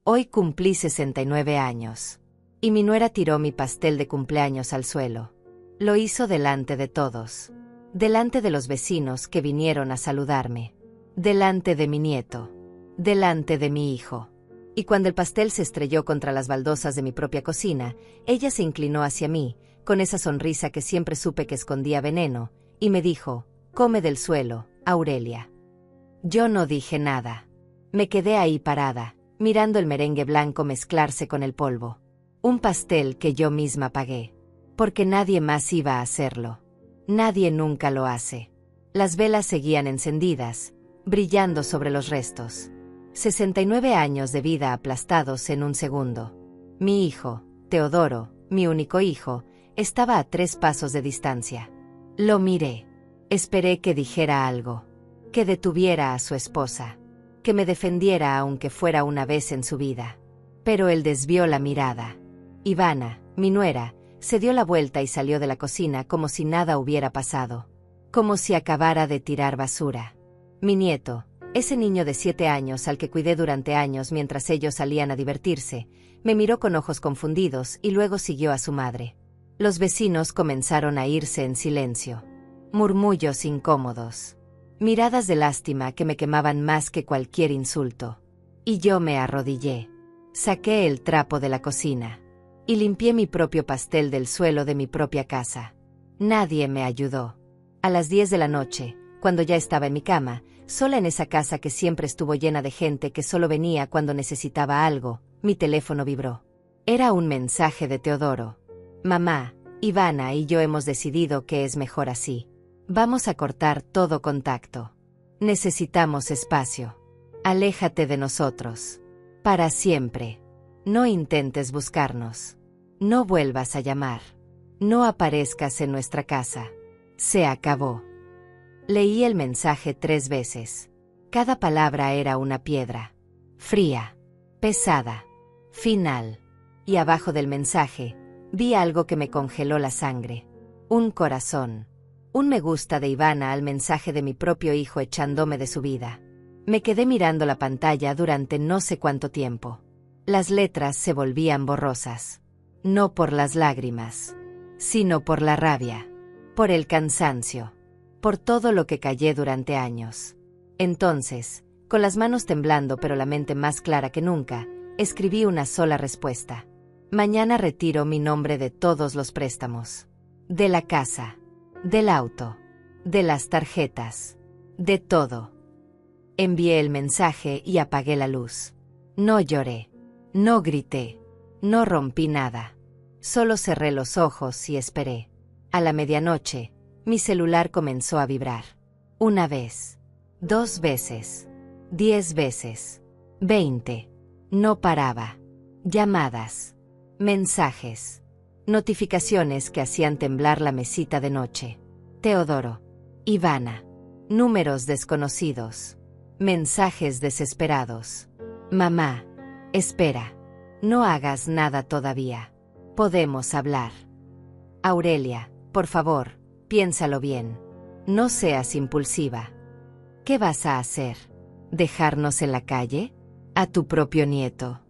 Hoy cumplí 69 años. Y mi nuera tiró mi pastel de cumpleaños al suelo. Lo hizo delante de todos. Delante de los vecinos que vinieron a saludarme. Delante de mi nieto. Delante de mi hijo. Y cuando el pastel se estrelló contra las baldosas de mi propia cocina, ella se inclinó hacia mí, con esa sonrisa que siempre supe que escondía veneno, y me dijo: «Come del suelo, Aurelia». Yo no dije nada. Me quedé ahí parada, mirando el merengue blanco mezclarse con el polvo. Un pastel que yo misma pagué. Porque nadie más iba a hacerlo. Nadie nunca lo hace. Las velas seguían encendidas, brillando sobre los restos. 69 años de vida aplastados en un segundo. Mi hijo, Teodoro, mi único hijo, estaba a 3 pasos de distancia. Lo miré. Esperé que dijera algo. Que detuviera a su esposa. Que me defendiera aunque fuera una vez en su vida. Pero él desvió la mirada. Ivana, mi nuera, se dio la vuelta y salió de la cocina como si nada hubiera pasado. Como si acabara de tirar basura. Mi nieto, ese niño de 7 años al que cuidé durante años mientras ellos salían a divertirse, me miró con ojos confundidos y luego siguió a su madre. Los vecinos comenzaron a irse en silencio. Murmullos incómodos. Miradas de lástima que me quemaban más que cualquier insulto. Y yo me arrodillé. Saqué el trapo de la cocina. Y limpié mi propio pastel del suelo de mi propia casa. Nadie me ayudó. A las 10 de la noche, cuando ya estaba en mi cama, sola en esa casa que siempre estuvo llena de gente que solo venía cuando necesitaba algo, mi teléfono vibró. Era un mensaje de Teodoro. «Mamá, Ivana y yo hemos decidido que es mejor así. Vamos a cortar todo contacto. Necesitamos espacio. Aléjate de nosotros. Para siempre. No intentes buscarnos. No vuelvas a llamar. No aparezcas en nuestra casa. Se acabó». Leí el mensaje 3 veces. Cada palabra era una piedra. Fría. Pesada. Final. Y abajo del mensaje, vi algo que me congeló la sangre. Un corazón. Un me gusta de Ivana al mensaje de mi propio hijo echándome de su vida. Me quedé mirando la pantalla durante no sé cuánto tiempo. Las letras se volvían borrosas. No por las lágrimas, sino por la rabia. Por el cansancio. Por todo lo que callé durante años. Entonces, con las manos temblando pero la mente más clara que nunca, escribí una sola respuesta. Mañana retiro mi nombre de todos los préstamos. De la casa. Del auto. De las tarjetas. De todo. Envié el mensaje y apagué la luz. No lloré. No grité. No rompí nada. Solo cerré los ojos y esperé. A la medianoche, mi celular comenzó a vibrar. 1 vez. 2 veces. 10 veces. 20. No paraba. Llamadas. Mensajes. Notificaciones que hacían temblar la mesita de noche. Teodoro. Ivana. Números desconocidos. Mensajes desesperados. Mamá. Espera. No hagas nada todavía. Podemos hablar. Aurelia, por favor, piénsalo bien. No seas impulsiva. ¿Qué vas a hacer? ¿Dejarnos en la calle? A tu propio nieto.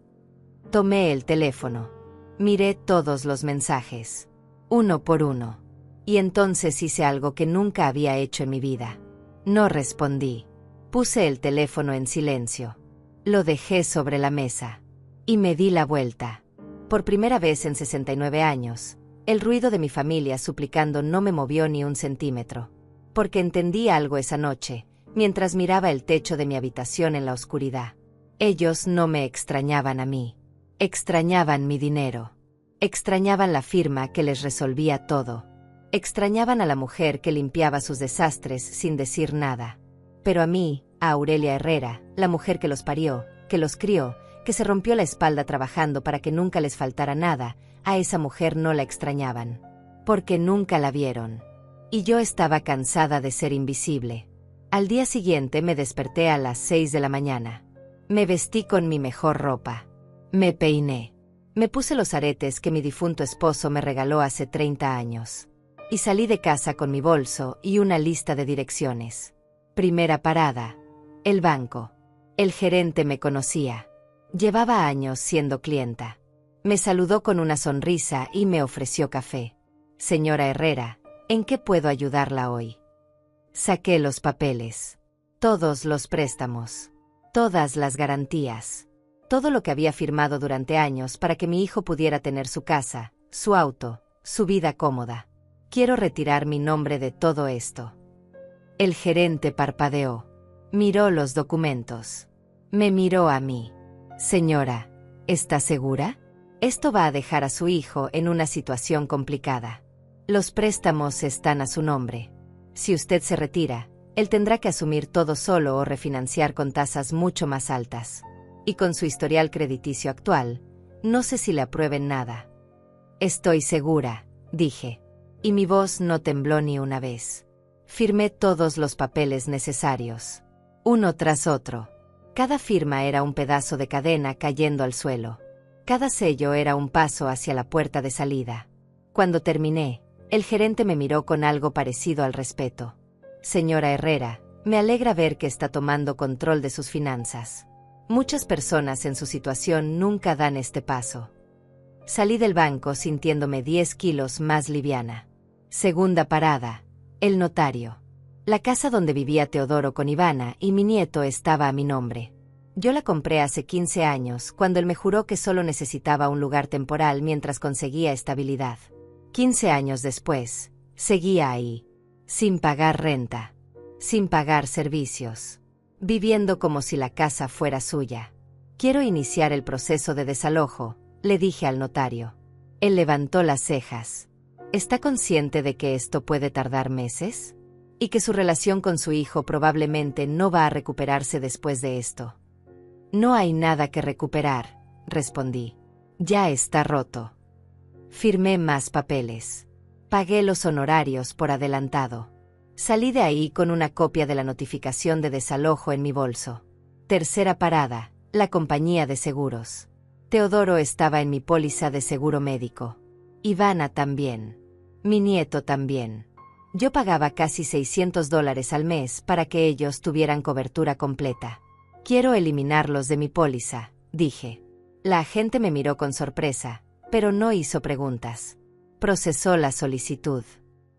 Tomé el teléfono. Miré todos los mensajes. Uno por uno. Y entonces hice algo que nunca había hecho en mi vida. No respondí. Puse el teléfono en silencio. Lo dejé sobre la mesa. Y me di la vuelta. Por primera vez en 69 años, el ruido de mi familia suplicando no me movió ni un centímetro. Porque entendí algo esa noche, mientras miraba el techo de mi habitación en la oscuridad. Ellos no me extrañaban a mí. Extrañaban mi dinero. Extrañaban la firma que les resolvía todo. Extrañaban a la mujer que limpiaba sus desastres sin decir nada. Pero a mí, a Aurelia Herrera, la mujer que los parió, que los crió, que se rompió la espalda trabajando para que nunca les faltara nada, a esa mujer no la extrañaban. Porque nunca la vieron. Y yo estaba cansada de ser invisible. Al día siguiente me desperté a las 6 de la mañana. Me vestí con mi mejor ropa. Me peiné. Me puse los aretes que mi difunto esposo me regaló hace 30 años. Y salí de casa con mi bolso y una lista de direcciones. Primera parada. El banco. El gerente me conocía. Llevaba años siendo clienta. Me saludó con una sonrisa y me ofreció café. Señora Herrera, ¿en qué puedo ayudarla hoy? Saqué los papeles. Todos los préstamos. Todas las garantías. Todo lo que había firmado durante años para que mi hijo pudiera tener su casa, su auto, su vida cómoda. Quiero retirar mi nombre de todo esto. El gerente parpadeó. Miró los documentos. Me miró a mí. Señora, ¿está segura? Esto va a dejar a su hijo en una situación complicada. Los préstamos están a su nombre. Si usted se retira, él tendrá que asumir todo solo o refinanciar con tasas mucho más altas. Y con su historial crediticio actual, no sé si le aprueben nada. Estoy segura, dije. Y mi voz no tembló ni una vez. Firmé todos los papeles necesarios. Uno tras otro. Cada firma era un pedazo de cadena cayendo al suelo. Cada sello era un paso hacia la puerta de salida. Cuando terminé, el gerente me miró con algo parecido al respeto. Señora Herrera, me alegra ver que está tomando control de sus finanzas. Muchas personas en su situación nunca dan este paso. Salí del banco sintiéndome 10 kilos más liviana. Segunda parada, el notario. La casa donde vivía Teodoro con Ivana y mi nieto estaba a mi nombre. Yo la compré hace 15 años, cuando él me juró que solo necesitaba un lugar temporal mientras conseguía estabilidad. 15 años después, seguía ahí, sin pagar renta, sin pagar servicios, viviendo como si la casa fuera suya. Quiero iniciar el proceso de desalojo, le dije al notario. Él levantó las cejas. ¿Está consciente de que esto puede tardar meses? Y que su relación con su hijo probablemente no va a recuperarse después de esto. No hay nada que recuperar, respondí. Ya está roto. Firmé más papeles. Pagué los honorarios por adelantado. Salí de ahí con una copia de la notificación de desalojo en mi bolso. Tercera parada, la compañía de seguros. Teodoro estaba en mi póliza de seguro médico. Ivana también. Mi nieto también. Yo pagaba casi $600 al mes para que ellos tuvieran cobertura completa. Quiero eliminarlos de mi póliza, dije. La agente me miró con sorpresa, pero no hizo preguntas. Procesó la solicitud.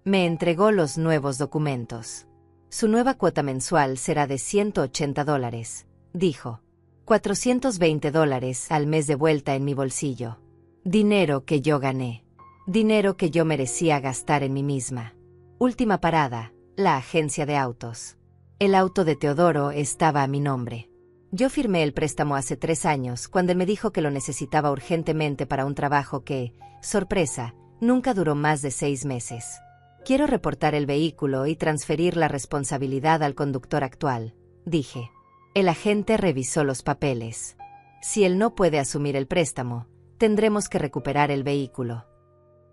Me entregó los nuevos documentos. Su nueva cuota mensual será de $180, dijo. $420 al mes de vuelta en mi bolsillo. Dinero que yo gané. Dinero que yo merecía gastar en mí misma. Última parada, la agencia de autos. El auto de Teodoro estaba a mi nombre. Yo firmé el préstamo hace 3 años, cuando él me dijo que lo necesitaba urgentemente para un trabajo que, sorpresa, nunca duró más de 6 meses. Quiero reportar el vehículo y transferir la responsabilidad al conductor actual, dije. El agente revisó los papeles. Si él no puede asumir el préstamo, tendremos que recuperar el vehículo.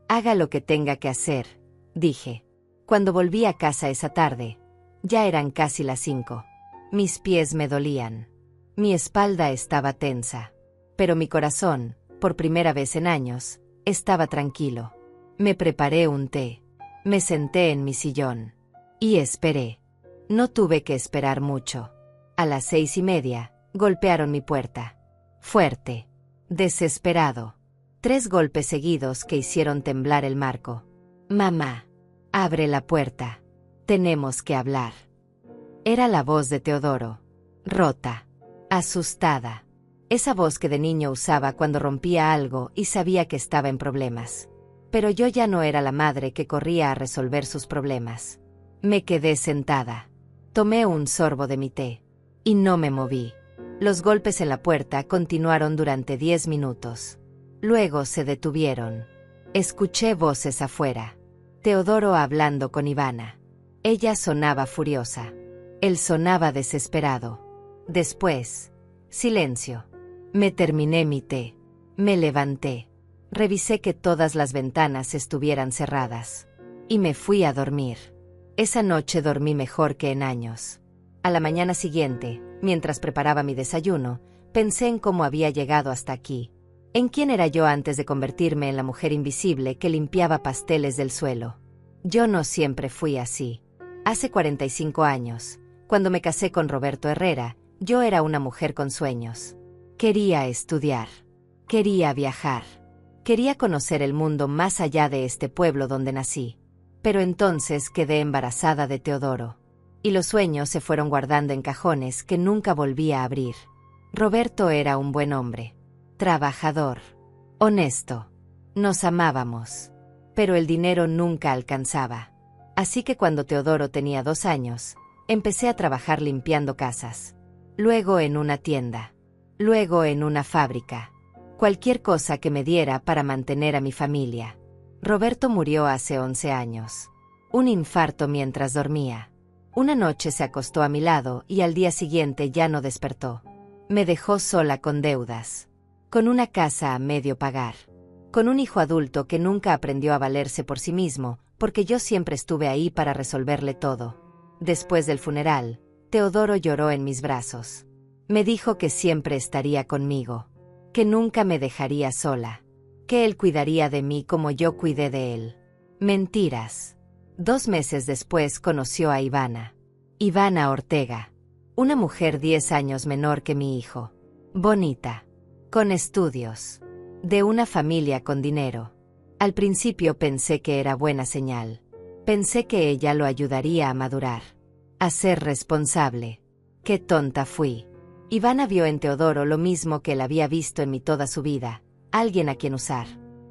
Haga lo que tenga que hacer, dije. Cuando volví a casa esa tarde, ya eran casi las 5. Mis pies me dolían. Mi espalda estaba tensa. Pero mi corazón, por primera vez en años, estaba tranquilo. Me preparé un té. Me senté en mi sillón. Y esperé. No tuve que esperar mucho. A las 6:30, golpearon mi puerta. Fuerte. Desesperado. 3 golpes seguidos que hicieron temblar el marco. Mamá. Abre la puerta. Tenemos que hablar. Era la voz de Teodoro. Rota. Asustada. Esa voz que de niño usaba cuando rompía algo y sabía que estaba en problemas. Pero yo ya no era la madre que corría a resolver sus problemas. Me quedé sentada. Tomé un sorbo de mi té. Y no me moví. Los golpes en la puerta continuaron durante 10 minutos. Luego se detuvieron. Escuché voces afuera. Teodoro hablando con Ivana. Ella sonaba furiosa. Él sonaba desesperado. Después, silencio. Me terminé mi té. Me levanté. Revisé que todas las ventanas estuvieran cerradas. Y me fui a dormir. Esa noche dormí mejor que en años. A la mañana siguiente, mientras preparaba mi desayuno, pensé en cómo había llegado hasta aquí. ¿En quién era yo antes de convertirme en la mujer invisible que limpiaba pasteles del suelo? Yo no siempre fui así. Hace 45 años, cuando me casé con Roberto Herrera, yo era una mujer con sueños. Quería estudiar. Quería viajar. Quería conocer el mundo más allá de este pueblo donde nací. Pero entonces quedé embarazada de Teodoro. Y los sueños se fueron guardando en cajones que nunca volví a abrir. Roberto era un buen hombre. Trabajador. Honesto. Nos amábamos. Pero el dinero nunca alcanzaba. Así que cuando Teodoro tenía 2 años, empecé a trabajar limpiando casas. Luego en una tienda. Luego en una fábrica. Cualquier cosa que me diera para mantener a mi familia. Roberto murió hace 11 años. Un infarto mientras dormía. Una noche se acostó a mi lado y al día siguiente ya no despertó. Me dejó sola con deudas. Con una casa a medio pagar. Con un hijo adulto que nunca aprendió a valerse por sí mismo, porque yo siempre estuve ahí para resolverle todo. Después del funeral, Teodoro lloró en mis brazos. Me dijo que siempre estaría conmigo. Que nunca me dejaría sola. Que él cuidaría de mí como yo cuidé de él. Mentiras. 2 meses después conoció a Ivana. Ivana Ortega. Una mujer 10 años menor que mi hijo. Bonita. Con estudios. De una familia con dinero. Al principio pensé que era buena señal. Pensé que ella lo ayudaría a madurar. A ser responsable. Qué tonta fui. Ivana vio en Teodoro lo mismo que él había visto en mí toda su vida. Alguien a quien usar.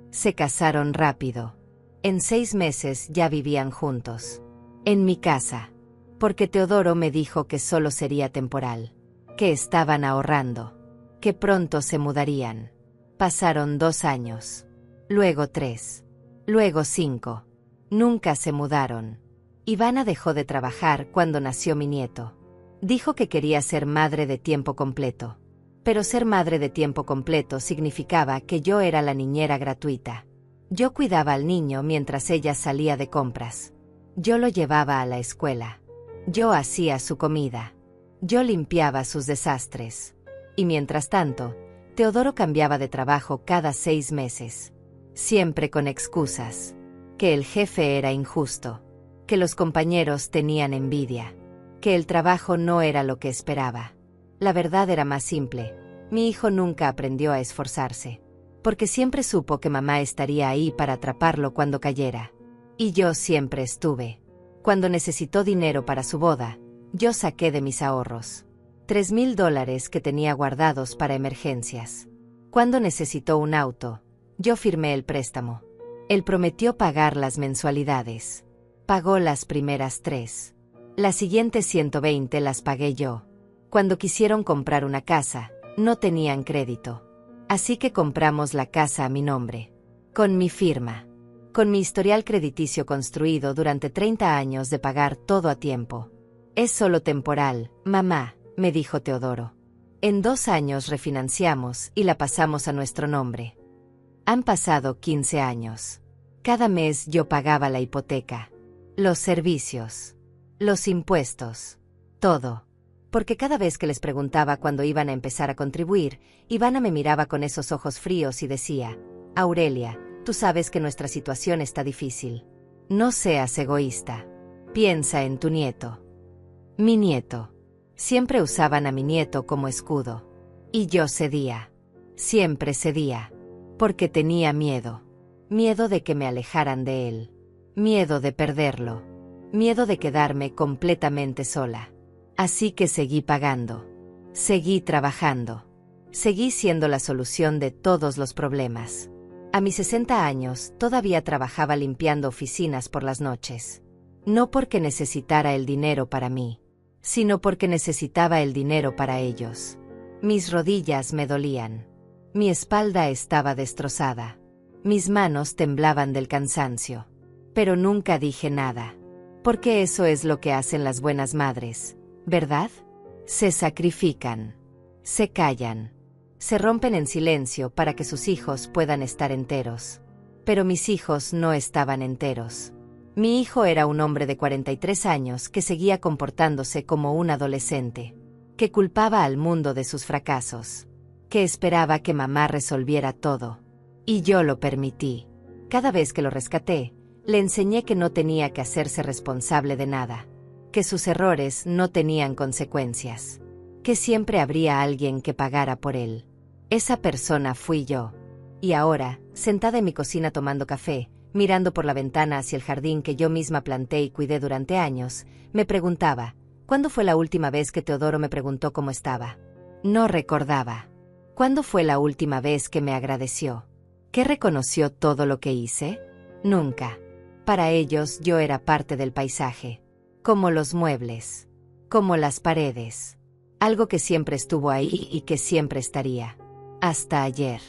Se casaron rápido. En 6 meses ya vivían juntos. En mi casa. Porque Teodoro me dijo que solo sería temporal. Que estaban ahorrando. Que pronto se mudarían. Pasaron 2 años. Luego 3. Luego 5. Nunca se mudaron. Ivana dejó de trabajar cuando nació mi nieto. Dijo que quería ser madre de tiempo completo. Pero ser madre de tiempo completo significaba que yo era la niñera gratuita. Yo cuidaba al niño mientras ella salía de compras. Yo lo llevaba a la escuela. Yo hacía su comida. Yo limpiaba sus desastres. Y mientras tanto, Teodoro cambiaba de trabajo cada 6 meses. Siempre con excusas. Que el jefe era injusto. Que los compañeros tenían envidia. Que el trabajo no era lo que esperaba. La verdad era más simple. Mi hijo nunca aprendió a esforzarse. Porque siempre supo que mamá estaría ahí para atraparlo cuando cayera. Y yo siempre estuve. Cuando necesitó dinero para su boda, yo saqué de mis ahorros $3,000 que tenía guardados para emergencias. Cuando necesitó un auto, yo firmé el préstamo. Él prometió pagar las mensualidades. Pagó las primeras 3. Las siguientes 120 las pagué yo. Cuando quisieron comprar una casa, no tenían crédito. Así que compramos la casa a mi nombre. Con mi firma. Con mi historial crediticio construido durante 30 años de pagar todo a tiempo. Es solo temporal, mamá, me dijo Teodoro. En 2 años refinanciamos y la pasamos a nuestro nombre. Han pasado 15 años. Cada mes yo pagaba la hipoteca. Los servicios. Los impuestos. Todo. Porque cada vez que les preguntaba cuándo iban a empezar a contribuir, Ivana me miraba con esos ojos fríos y decía: Aurelia, tú sabes que nuestra situación está difícil. No seas egoísta. Piensa en tu nieto. Mi nieto. Siempre usaban a mi nieto como escudo. Y yo cedía. Siempre cedía. Porque tenía miedo. Miedo de que me alejaran de él. Miedo de perderlo. Miedo de quedarme completamente sola. Así que seguí pagando. Seguí trabajando. Seguí siendo la solución de todos los problemas. A mis 60 años todavía trabajaba limpiando oficinas por las noches. No porque necesitara el dinero para mí, sino porque necesitaba el dinero para ellos. Mis rodillas me dolían. Mi espalda estaba destrozada. Mis manos temblaban del cansancio. Pero nunca dije nada. Porque eso es lo que hacen las buenas madres, ¿verdad? Se sacrifican. Se callan. Se rompen en silencio para que sus hijos puedan estar enteros. Pero mis hijos no estaban enteros. Mi hijo era un hombre de 43 años que seguía comportándose como un adolescente. Que culpaba al mundo de sus fracasos. Que esperaba que mamá resolviera todo. Y yo lo permití. Cada vez que lo rescaté, le enseñé que no tenía que hacerse responsable de nada. Que sus errores no tenían consecuencias. Que siempre habría alguien que pagara por él. Esa persona fui yo. Y ahora, sentada en mi cocina tomando café, mirando por la ventana hacia el jardín que yo misma planté y cuidé durante años, me preguntaba, ¿cuándo fue la última vez que Teodoro me preguntó cómo estaba? No recordaba. ¿Cuándo fue la última vez que me agradeció? ¿Qué reconoció todo lo que hice? Nunca. Para ellos yo era parte del paisaje. Como los muebles. Como las paredes. Algo que siempre estuvo ahí y que siempre estaría. Hasta ayer.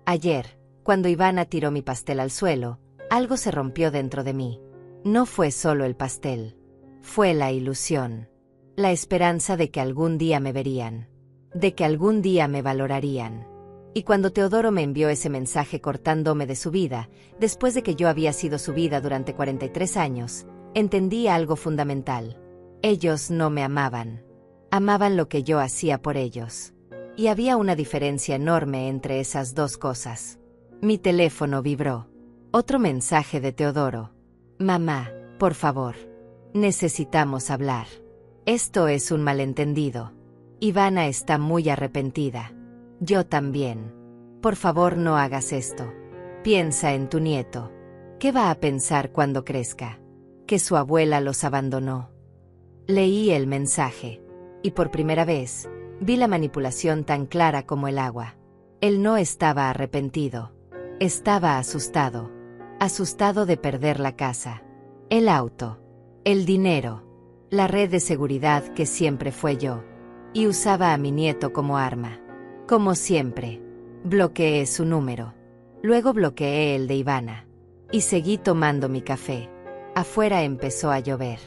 Ayer, cuando Ivana tiró mi pastel al suelo, algo se rompió dentro de mí. No fue solo el pastel. Fue la ilusión. La esperanza de que algún día me verían. De que algún día me valorarían. Y cuando Teodoro me envió ese mensaje cortándome de su vida, después de que yo había sido su vida durante 43 años, entendí algo fundamental. Ellos no me amaban. Amaban lo que yo hacía por ellos. Y había una diferencia enorme entre esas dos cosas. Mi teléfono vibró. Otro mensaje de Teodoro. Mamá, por favor. Necesitamos hablar. Esto es un malentendido. Ivana está muy arrepentida. Yo también. Por favor, no hagas esto. Piensa en tu nieto. ¿Qué va a pensar cuando crezca? Que su abuela los abandonó. Leí el mensaje. Y por primera vez, vi la manipulación tan clara como el agua. Él no estaba arrepentido. Estaba asustado. Asustado de perder la casa, el auto, el dinero, la red de seguridad que siempre fue yo. Y usaba a mi nieto como arma. Como siempre. Bloqueé su número. Luego bloqueé el de Ivana. Y seguí tomando mi café. Afuera empezó a llover.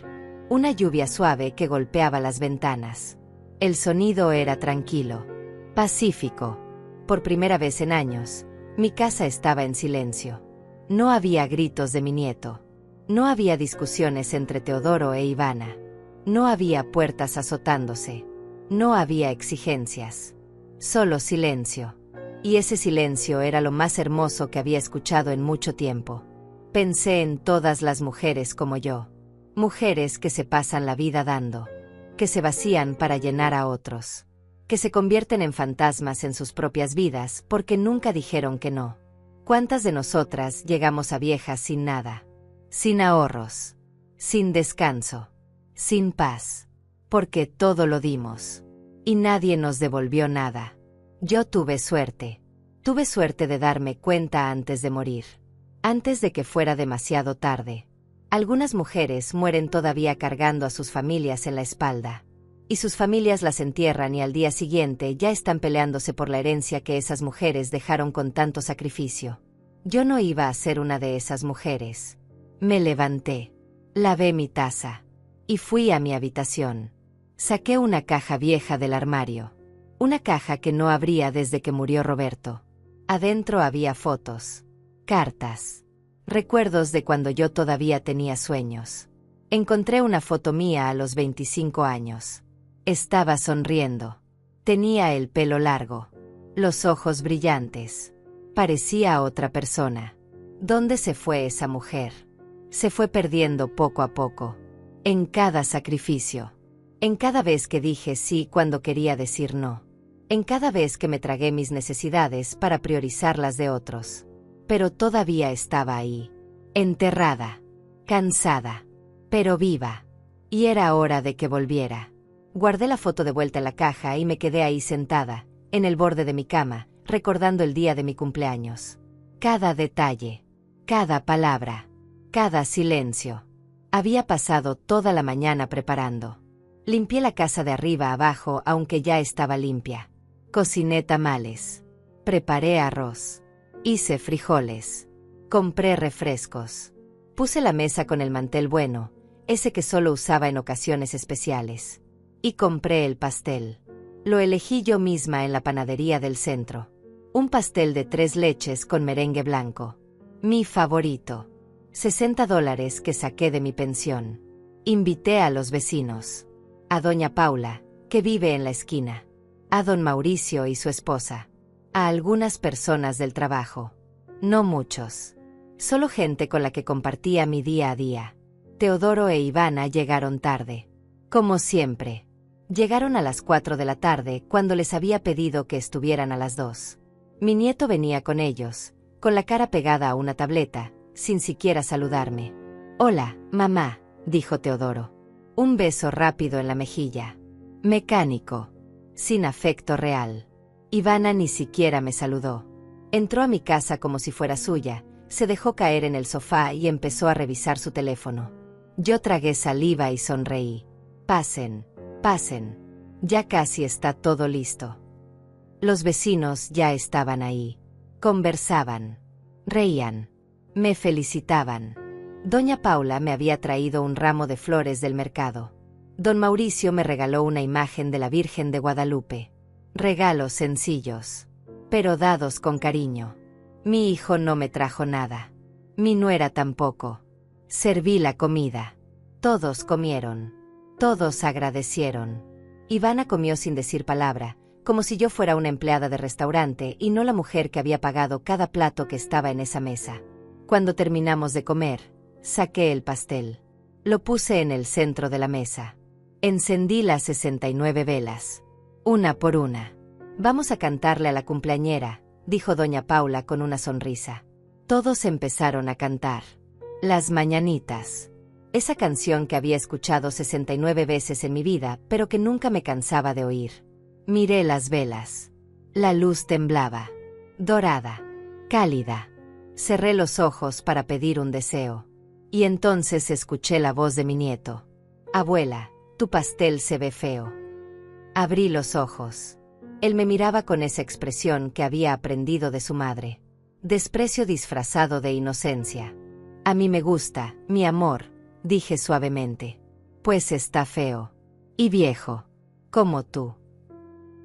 Una lluvia suave que golpeaba las ventanas. El sonido era tranquilo. Pacífico. Por primera vez en años, mi casa estaba en silencio. No había gritos de mi nieto. No había discusiones entre Teodoro e Ivana. No había puertas azotándose. No había exigencias. Solo silencio. Y ese silencio era lo más hermoso que había escuchado en mucho tiempo. Pensé en todas las mujeres como yo. Mujeres que se pasan la vida dando. Que se vacían para llenar a otros. Que se convierten en fantasmas en sus propias vidas porque nunca dijeron que no. ¿Cuántas de nosotras llegamos a viejas sin nada? Sin ahorros. Sin descanso. Sin paz. Porque todo lo dimos. Y nadie nos devolvió nada. Yo tuve suerte. Tuve suerte de darme cuenta antes de morir. Antes de que fuera demasiado tarde. Algunas mujeres mueren todavía cargando a sus familias en la espalda. Y sus familias las entierran y al día siguiente ya están peleándose por la herencia que esas mujeres dejaron con tanto sacrificio. Yo no iba a ser una de esas mujeres. Me levanté. Lavé mi taza. Y fui a mi habitación. Saqué una caja vieja del armario. Una caja que no abría desde que murió Roberto. Adentro había fotos. Cartas. Recuerdos de cuando yo todavía tenía sueños. Encontré una foto mía a los 25 años. Estaba sonriendo. Tenía el pelo largo. Los ojos brillantes. Parecía otra persona. ¿Dónde se fue esa mujer? Se fue perdiendo poco a poco. En cada sacrificio. En cada vez que dije sí cuando quería decir no. En cada vez que me tragué mis necesidades para priorizar las de otros. Pero todavía estaba ahí. Enterrada. Cansada. Pero viva. Y era hora de que volviera. Guardé la foto de vuelta en la caja y me quedé ahí sentada, en el borde de mi cama, recordando el día de mi cumpleaños. Cada detalle. Cada palabra. Cada silencio. Había pasado toda la mañana preparando. Limpié la casa de arriba a abajo aunque ya estaba limpia. Cociné tamales. Preparé arroz. Hice frijoles. Compré refrescos. Puse la mesa con el mantel bueno, ese que solo usaba en ocasiones especiales. Y compré el pastel. Lo elegí yo misma en la panadería del centro. Un pastel de 3 leches con merengue blanco. Mi favorito. $60 que saqué de mi pensión. Invité a los vecinos. A doña Paula, que vive en la esquina. A don Mauricio y su esposa. A algunas personas del trabajo. No muchos. Solo gente con la que compartía mi día a día. Teodoro e Ivana llegaron tarde. Como siempre. Llegaron a las 4 de la tarde cuando les había pedido que estuvieran a las 2. Mi nieto venía con ellos, con la cara pegada a una tableta, sin siquiera saludarme. «Hola, mamá», dijo Teodoro. Un beso rápido en la mejilla. Mecánico. Sin afecto real. Ivana ni siquiera me saludó. Entró a mi casa como si fuera suya, se dejó caer en el sofá y empezó a revisar su teléfono. Yo tragué saliva y sonreí. «Pasen, pasen. Ya casi está todo listo». Los vecinos ya estaban ahí. Conversaban. Reían. Me felicitaban. Doña Paula me había traído un ramo de flores del mercado. Don Mauricio me regaló una imagen de la Virgen de Guadalupe. Regalos sencillos, pero dados con cariño. Mi hijo no me trajo nada. Mi nuera tampoco. Serví la comida. Todos comieron. Todos agradecieron. Ivana comió sin decir palabra, como si yo fuera una empleada de restaurante y no la mujer que había pagado cada plato que estaba en esa mesa. Cuando terminamos de comer, saqué el pastel. Lo puse en el centro de la mesa. Encendí las 69 velas. Una por una. «Vamos a cantarle a la cumpleañera», dijo doña Paula con una sonrisa. Todos empezaron a cantar. Las mañanitas. Esa canción que había escuchado 69 veces en mi vida, pero que nunca me cansaba de oír. Miré las velas. La luz temblaba. Dorada. Cálida. Cerré los ojos para pedir un deseo. Y entonces escuché la voz de mi nieto. «Abuela, tu pastel se ve feo». Abrí los ojos. Él me miraba con esa expresión que había aprendido de su madre. Desprecio disfrazado de inocencia. «A mí me gusta, mi amor», dije suavemente. «Pues está feo. Y viejo. Como tú».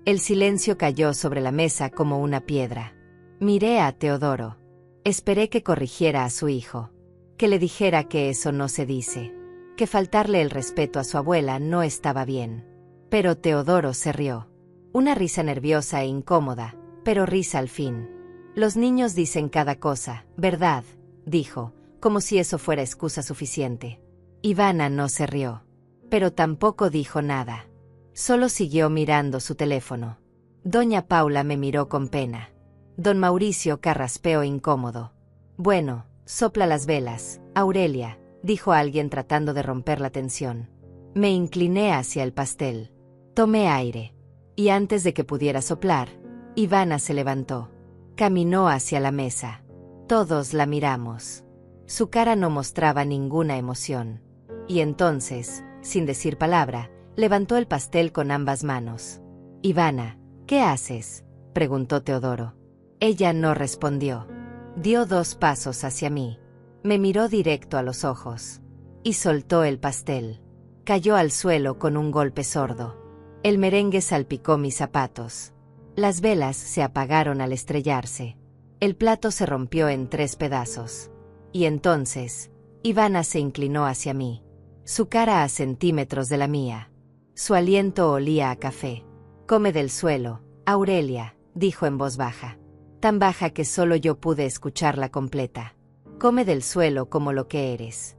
El silencio cayó sobre la mesa como una piedra. Miré a Teodoro. Esperé que corrigiera a su hijo. Que le dijera que eso no se dice. Que faltarle el respeto a su abuela no estaba bien. Pero Teodoro se rió. Una risa nerviosa e incómoda, pero risa al fin. «Los niños dicen cada cosa, ¿verdad?», dijo, como si eso fuera excusa suficiente. Ivana no se rió. Pero tampoco dijo nada. Solo siguió mirando su teléfono. Doña Paula me miró con pena. Don Mauricio carraspeó incómodo. «Bueno, sopla las velas, Aurelia», dijo alguien tratando de romper la tensión. Me incliné hacia el pastel. Tomé aire. Y antes de que pudiera soplar, Ivana se levantó. Caminó hacia la mesa. Todos la miramos. Su cara no mostraba ninguna emoción. Y entonces, sin decir palabra, levantó el pastel con ambas manos. «Ivana, ¿qué haces?», preguntó Teodoro. Ella no respondió. Dio 2 pasos hacia mí. Me miró directo a los ojos. Y soltó el pastel. Cayó al suelo con un golpe sordo. El merengue salpicó mis zapatos. Las velas se apagaron al estrellarse. El plato se rompió en 3 pedazos. Y entonces, Ivana se inclinó hacia mí. Su cara a centímetros de la mía. Su aliento olía a café. «Come del suelo, Aurelia», dijo en voz baja. Tan baja que solo yo pude escucharla completa. «Come del suelo como lo que eres».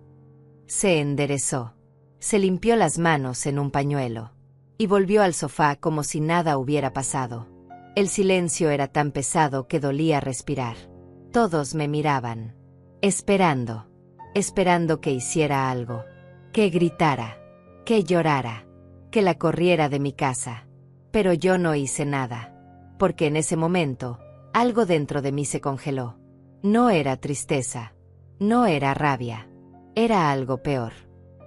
Se enderezó. Se limpió las manos en un pañuelo. Y volvió al sofá como si nada hubiera pasado. El silencio era tan pesado que dolía respirar. Todos me miraban. Esperando. Esperando que hiciera algo. Que gritara. Que llorara. Que la corriera de mi casa. Pero yo no hice nada. Porque en ese momento, algo dentro de mí se congeló. No era tristeza. No era rabia. Era algo peor.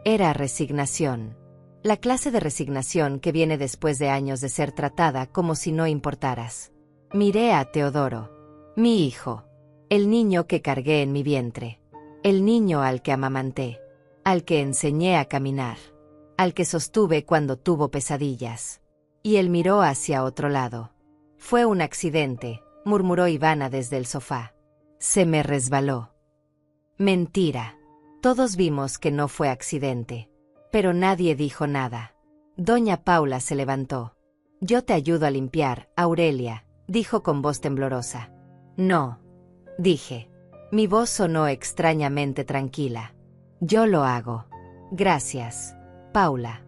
Era resignación. La clase de resignación que viene después de años de ser tratada como si no importaras. Miré a Teodoro. Mi hijo. El niño que cargué en mi vientre. El niño al que amamanté. Al que enseñé a caminar. Al que sostuve cuando tuvo pesadillas. Y él miró hacia otro lado. «Fue un accidente», murmuró Ivana desde el sofá. «Se me resbaló». Mentira. Todos vimos que no fue accidente. Pero nadie dijo nada. Doña Paula se levantó. «Yo te ayudo a limpiar, Aurelia», dijo con voz temblorosa. «No», dije. Mi voz sonó extrañamente tranquila. «Yo lo hago». «Gracias, Paula».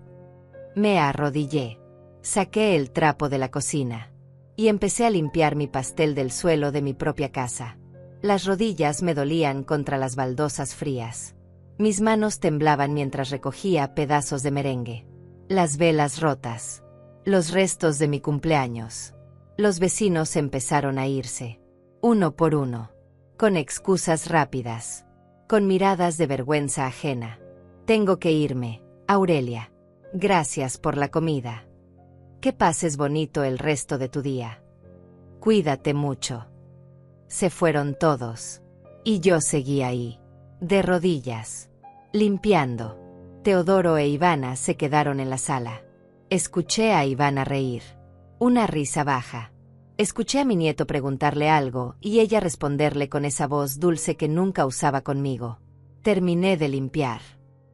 Me arrodillé. Saqué el trapo de la cocina. Y empecé a limpiar mi pastel del suelo de mi propia casa. Las rodillas me dolían contra las baldosas frías. Mis manos temblaban mientras recogía pedazos de merengue. Las velas rotas. Los restos de mi cumpleaños. Los vecinos empezaron a irse. Uno por uno. Con excusas rápidas. Con miradas de vergüenza ajena. Tengo que irme, Aurelia. Gracias por la comida. Que pases bonito el resto de tu día. Cuídate mucho. Se fueron todos. Y yo seguí ahí, de rodillas, limpiando. Teodoro e Ivana se quedaron en la sala. Escuché a Ivana reír. Una risa baja. Escuché a mi nieto preguntarle algo y ella responderle con esa voz dulce que nunca usaba conmigo. Terminé de limpiar.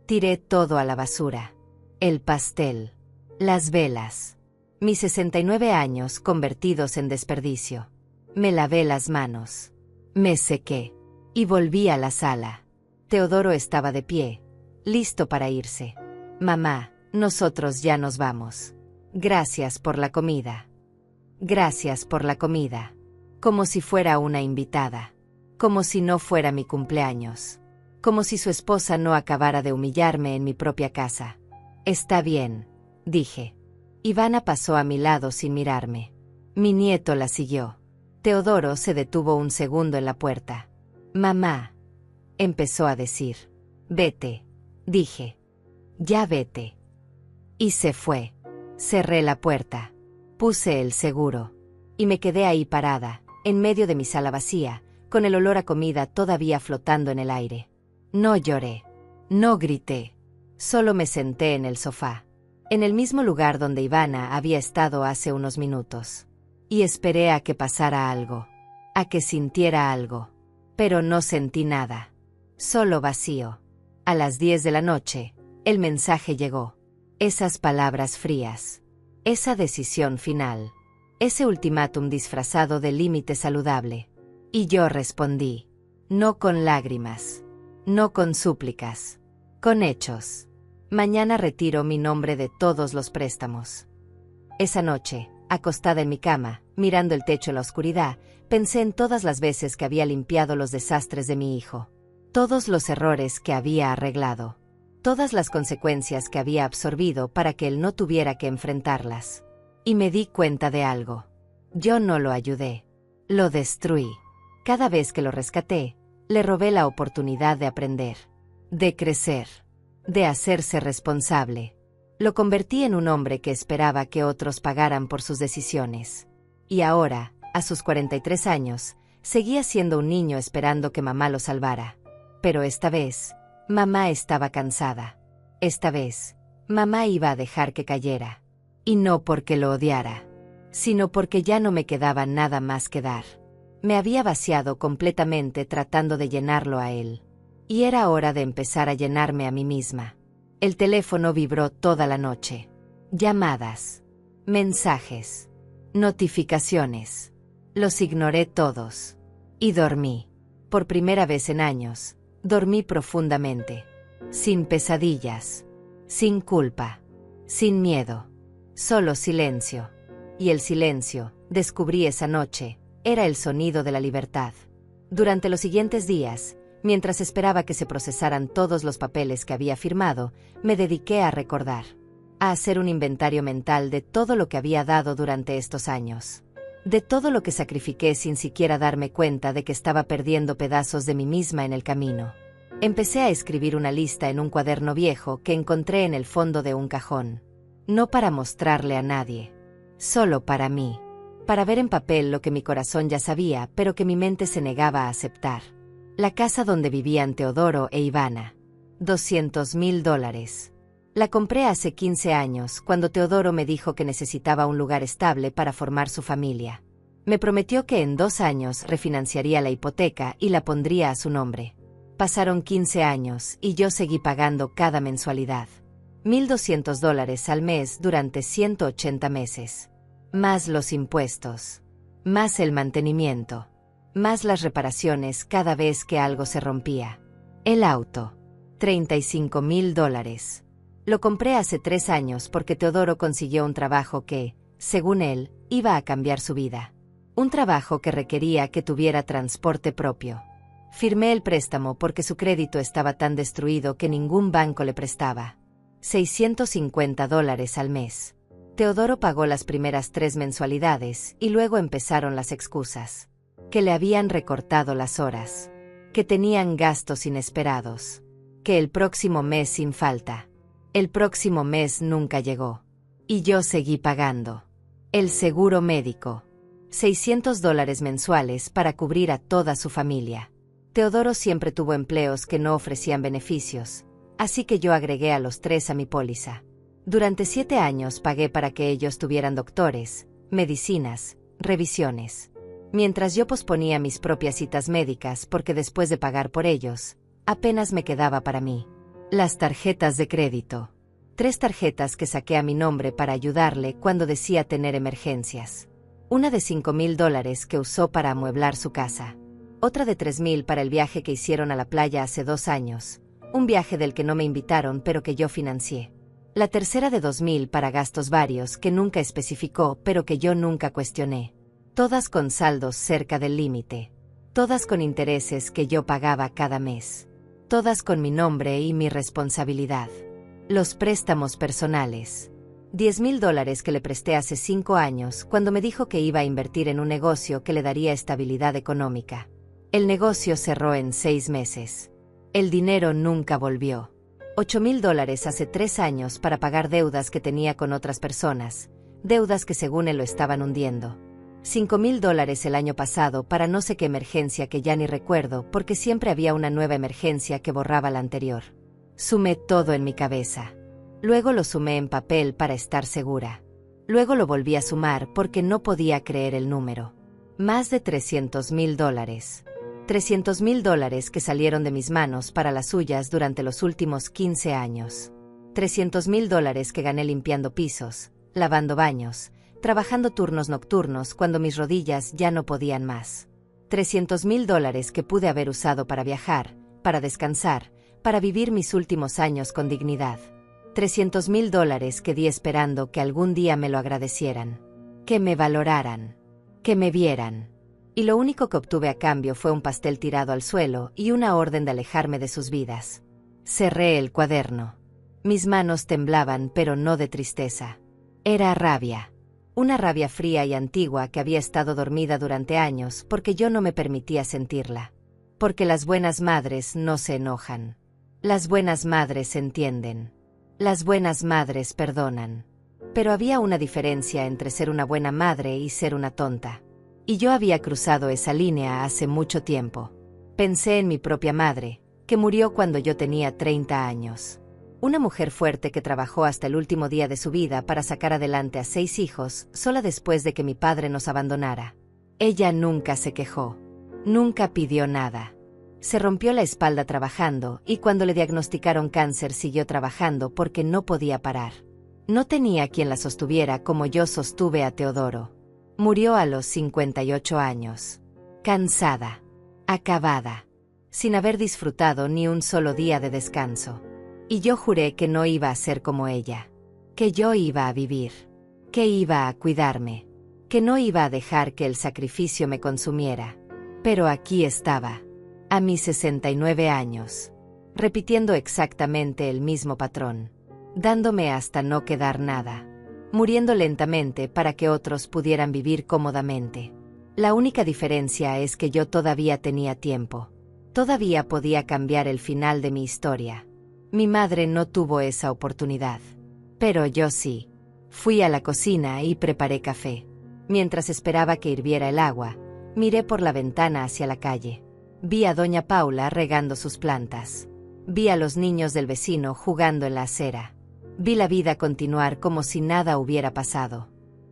Tiré todo a la basura. El pastel. Las velas. Mis 69 años convertidos en desperdicio. Me lavé las manos. Me sequé. Y volví a la sala. Teodoro estaba de pie, listo para irse. Mamá, nosotros ya nos vamos. Gracias por la comida. Gracias por la comida. Como si fuera una invitada. Como si no fuera mi cumpleaños. Como si su esposa no acabara de humillarme en mi propia casa. Está bien, dije. Ivana pasó a mi lado sin mirarme. Mi nieto la siguió. Teodoro se detuvo un segundo en la puerta. Mamá, empezó a decir. Vete, dije. Ya vete. Y se fue. Cerré la puerta. Puse el seguro. Y me quedé ahí parada, en medio de mi sala vacía, con el olor a comida todavía flotando en el aire. No lloré. No grité. Solo me senté en el sofá. En el mismo lugar donde Ivana había estado hace unos minutos. Y esperé a que pasara algo. A que sintiera algo. Pero no sentí nada. Solo vacío. A las 10 de la noche, el mensaje llegó. Esas palabras frías. Esa decisión final. Ese ultimátum disfrazado de límite saludable. Y yo respondí. No con lágrimas. No con súplicas. Con hechos. Mañana retiro mi nombre de todos los préstamos. Esa noche, acostada en mi cama, mirando el techo en la oscuridad, pensé en todas las veces que había limpiado los desastres de mi hijo. Todos los errores que había arreglado. Todas las consecuencias que había absorbido para que él no tuviera que enfrentarlas. Y me di cuenta de algo. Yo no lo ayudé. Lo destruí. Cada vez que lo rescaté, le robé la oportunidad de aprender. De crecer. De hacerse responsable. Lo convertí en un hombre que esperaba que otros pagaran por sus decisiones. Y ahora, a sus 43 años, seguía siendo un niño esperando que mamá lo salvara. Pero esta vez, mamá estaba cansada. Esta vez, mamá iba a dejar que cayera. Y no porque lo odiara, sino porque ya no me quedaba nada más que dar. Me había vaciado completamente tratando de llenarlo a él. Y era hora de empezar a llenarme a mí misma. El teléfono vibró toda la noche. Llamadas. Mensajes. Notificaciones. Los ignoré todos. Y dormí. Por primera vez en años, dormí profundamente. Sin pesadillas. Sin culpa. Sin miedo. Solo silencio. Y el silencio, descubrí esa noche, era el sonido de la libertad. Durante los siguientes días, mientras esperaba que se procesaran todos los papeles que había firmado, me dediqué a recordar. A hacer un inventario mental de todo lo que había dado durante estos años. De todo lo que sacrifiqué sin siquiera darme cuenta de que estaba perdiendo pedazos de mí misma en el camino. Empecé a escribir una lista en un cuaderno viejo que encontré en el fondo de un cajón. No para mostrarle a nadie. Solo para mí. Para ver en papel lo que mi corazón ya sabía, pero que mi mente se negaba a aceptar. La casa donde vivían Teodoro e Ivana. $200,000. La compré hace 15 años, cuando Teodoro me dijo que necesitaba un lugar estable para formar su familia. Me prometió que en 2 años refinanciaría la hipoteca y la pondría a su nombre. Pasaron 15 años y yo seguí pagando cada mensualidad. $1,200 al mes durante 180 meses. Más los impuestos. Más el mantenimiento. Más las reparaciones cada vez que algo se rompía. El auto. $35,000. Lo compré hace 3 años porque Teodoro consiguió un trabajo que, según él, iba a cambiar su vida. Un trabajo que requería que tuviera transporte propio. Firmé el préstamo porque su crédito estaba tan destruido que ningún banco le prestaba. $650 al mes. Teodoro pagó las primeras 3 mensualidades y luego empezaron las excusas. Que le habían recortado las horas. Que tenían gastos inesperados. Que el próximo mes sin falta. El próximo mes nunca llegó. Y yo seguí pagando. El seguro médico. $600 mensuales para cubrir a toda su familia. Teodoro siempre tuvo empleos que no ofrecían beneficios, así que yo agregué a los 3 a mi póliza. Durante 7 años pagué para que ellos tuvieran doctores, medicinas, revisiones. Mientras yo posponía mis propias citas médicas porque después de pagar por ellos, apenas me quedaba para mí. Las tarjetas de crédito. 3 tarjetas que saqué a mi nombre para ayudarle cuando decía tener emergencias. Una de $5,000 que usó para amueblar su casa. Otra de $3,000 para el viaje que hicieron a la playa hace 2 años. Un viaje del que no me invitaron pero que yo financié. La tercera de $2,000 para gastos varios que nunca especificó pero que yo nunca cuestioné. Todas con saldos cerca del límite. Todas con intereses que yo pagaba cada mes. Todas con mi nombre y mi responsabilidad. Los préstamos personales. $10,000 que le presté hace 5 años cuando me dijo que iba a invertir en un negocio que le daría estabilidad económica. El negocio cerró en 6 meses. El dinero nunca volvió. $8,000 hace 3 años para pagar deudas que tenía con otras personas, deudas que según él lo estaban hundiendo. $5,000 el año pasado para no sé qué emergencia que ya ni recuerdo porque siempre había una nueva emergencia que borraba la anterior. Sumé todo en mi cabeza. Luego lo sumé en papel para estar segura. Luego lo volví a sumar porque no podía creer el número. Más de $300,000. $300,000 que salieron de mis manos para las suyas durante los últimos 15 años. $300,000 que gané limpiando pisos, lavando baños, trabajando turnos nocturnos cuando mis rodillas ya no podían más. $300,000 que pude haber usado para viajar, para descansar, para vivir mis últimos años con dignidad. $300,000 que di esperando que algún día me lo agradecieran. Que me valoraran. Que me vieran. Y lo único que obtuve a cambio fue un pastel tirado al suelo y una orden de alejarme de sus vidas. Cerré el cuaderno. Mis manos temblaban, pero no de tristeza. Era rabia. Una rabia fría y antigua que había estado dormida durante años porque yo no me permitía sentirla. Porque las buenas madres no se enojan. Las buenas madres entienden. Las buenas madres perdonan. Pero había una diferencia entre ser una buena madre y ser una tonta. Y yo había cruzado esa línea hace mucho tiempo. Pensé en mi propia madre, que murió cuando yo tenía 30 años. Una mujer fuerte que trabajó hasta el último día de su vida para sacar adelante a 6 hijos, sola después de que mi padre nos abandonara. Ella nunca se quejó. Nunca pidió nada. Se rompió la espalda trabajando y cuando le diagnosticaron cáncer siguió trabajando porque no podía parar. No tenía quien la sostuviera como yo sostuve a Teodoro. Murió a los 58 años. Cansada. Acabada. Sin haber disfrutado ni un solo día de descanso. Y yo juré que no iba a ser como ella. Que yo iba a vivir. Que iba a cuidarme. Que no iba a dejar que el sacrificio me consumiera. Pero aquí estaba. A mis 69 años. Repitiendo exactamente el mismo patrón. Dándome hasta no quedar nada. Muriendo lentamente para que otros pudieran vivir cómodamente. La única diferencia es que yo todavía tenía tiempo. Todavía podía cambiar el final de mi historia. Mi madre no tuvo esa oportunidad. Pero yo sí. Fui a la cocina y preparé café. Mientras esperaba que hirviera el agua, miré por la ventana hacia la calle. Vi a doña Paula regando sus plantas. Vi a los niños del vecino jugando en la acera. Vi la vida continuar como si nada hubiera pasado.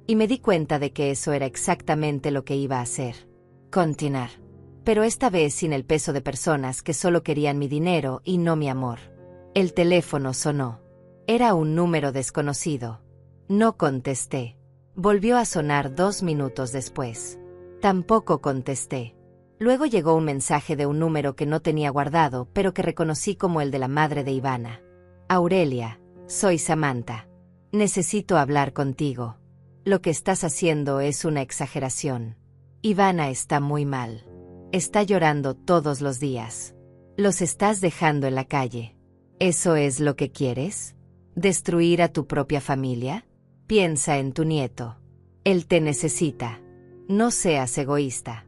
Y me di cuenta de que eso era exactamente lo que iba a hacer. Continuar. Pero esta vez sin el peso de personas que solo querían mi dinero y no mi amor. El teléfono sonó. Era un número desconocido. No contesté. Volvió a sonar 2 minutos después. Tampoco contesté. Luego llegó un mensaje de un número que no tenía guardado, pero que reconocí como el de la madre de Ivana. Aurelia, Soy Samantha. Necesito hablar contigo. Lo que estás haciendo es una exageración. Ivana está muy mal. Está llorando todos los días. Los estás dejando en la calle. ¿Eso es lo que quieres? ¿Destruir a tu propia familia? Piensa en tu nieto. Él te necesita. No seas egoísta.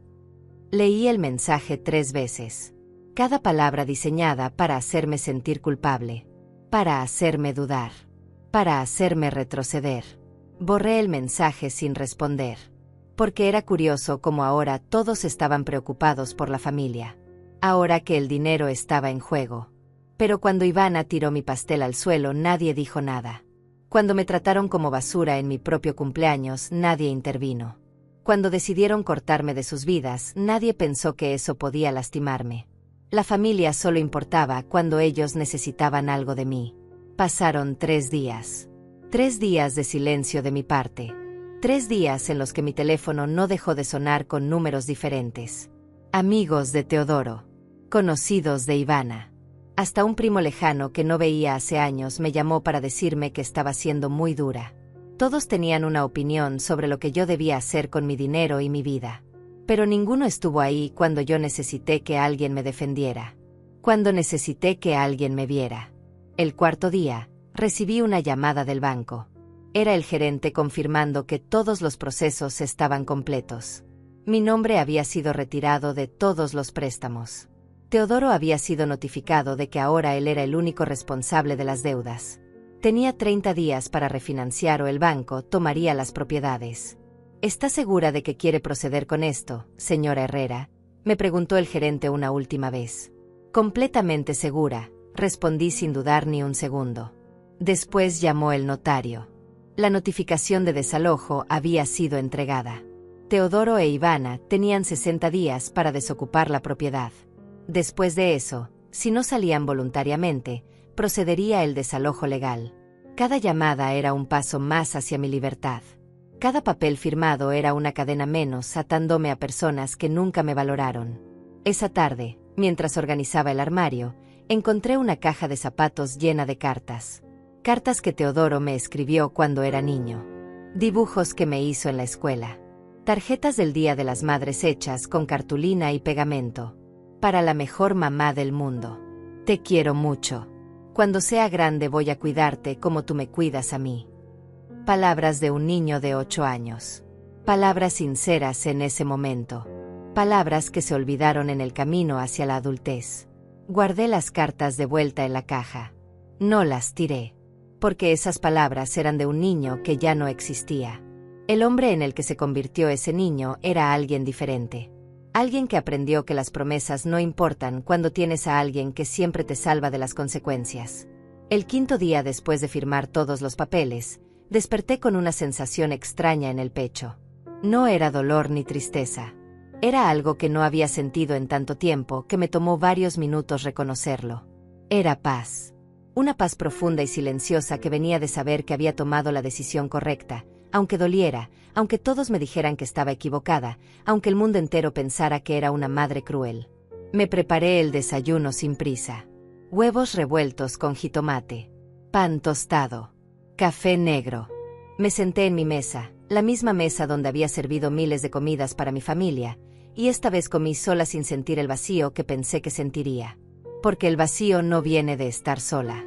Leí el mensaje 3 veces. Cada palabra diseñada para hacerme sentir culpable, para hacerme dudar, para hacerme retroceder. Borré el mensaje sin responder, porque era curioso cómo ahora todos estaban preocupados por la familia, ahora que el dinero estaba en juego. Pero cuando Ivana tiró mi pastel al suelo, nadie dijo nada. Cuando me trataron como basura en mi propio cumpleaños, nadie intervino. Cuando decidieron cortarme de sus vidas, nadie pensó que eso podía lastimarme. La familia solo importaba cuando ellos necesitaban algo de mí. Pasaron 3 días. 3 días de silencio de mi parte. 3 días en los que mi teléfono no dejó de sonar con números diferentes. Amigos de Teodoro. Conocidos de Ivana. Hasta un primo lejano que no veía hace años me llamó para decirme que estaba siendo muy dura. Todos tenían una opinión sobre lo que yo debía hacer con mi dinero y mi vida. Pero ninguno estuvo ahí cuando yo necesité que alguien me defendiera. Cuando necesité que alguien me viera. El 4.º día, recibí una llamada del banco. Era el gerente confirmando que todos los procesos estaban completos. Mi nombre había sido retirado de todos los préstamos. Teodoro había sido notificado de que ahora él era el único responsable de las deudas. Tenía 30 días para refinanciar o el banco tomaría las propiedades. ¿Está segura de que quiere proceder con esto, señora Herrera?, me preguntó el gerente una última vez. Completamente segura, respondí sin dudar ni un segundo. Después llamó el notario. La notificación de desalojo había sido entregada. Teodoro e Ivana tenían 60 días para desocupar la propiedad. Después de eso, si no salían voluntariamente, procedería el desalojo legal. Cada llamada era un paso más hacia mi libertad. Cada papel firmado era una cadena menos atándome a personas que nunca me valoraron. Esa tarde, mientras organizaba el armario, encontré una caja de zapatos llena de cartas. Cartas que Teodoro me escribió cuando era niño. Dibujos que me hizo en la escuela. Tarjetas del Día de las Madres hechas con cartulina y pegamento. Para la mejor mamá del mundo. Te quiero mucho. Cuando sea grande voy a cuidarte como tú me cuidas a mí. Palabras de un niño de 8 años. Palabras sinceras en ese momento. Palabras que se olvidaron en el camino hacia la adultez. Guardé las cartas de vuelta en la caja. No las tiré. Porque esas palabras eran de un niño que ya no existía. El hombre en el que se convirtió ese niño era alguien diferente. Alguien que aprendió que las promesas no importan cuando tienes a alguien que siempre te salva de las consecuencias. El 5.º día después de firmar todos los papeles, desperté con una sensación extraña en el pecho. No era dolor ni tristeza. Era algo que no había sentido en tanto tiempo que me tomó varios minutos reconocerlo. Era paz. Una paz profunda y silenciosa que venía de saber que había tomado la decisión correcta, aunque doliera, aunque todos me dijeran que estaba equivocada, aunque el mundo entero pensara que era una madre cruel. Me preparé el desayuno sin prisa. Huevos revueltos con jitomate. Pan tostado. Café negro. Me senté en mi mesa, la misma mesa donde había servido miles de comidas para mi familia, y esta vez comí sola sin sentir el vacío que pensé que sentiría. Porque el vacío no viene de estar sola.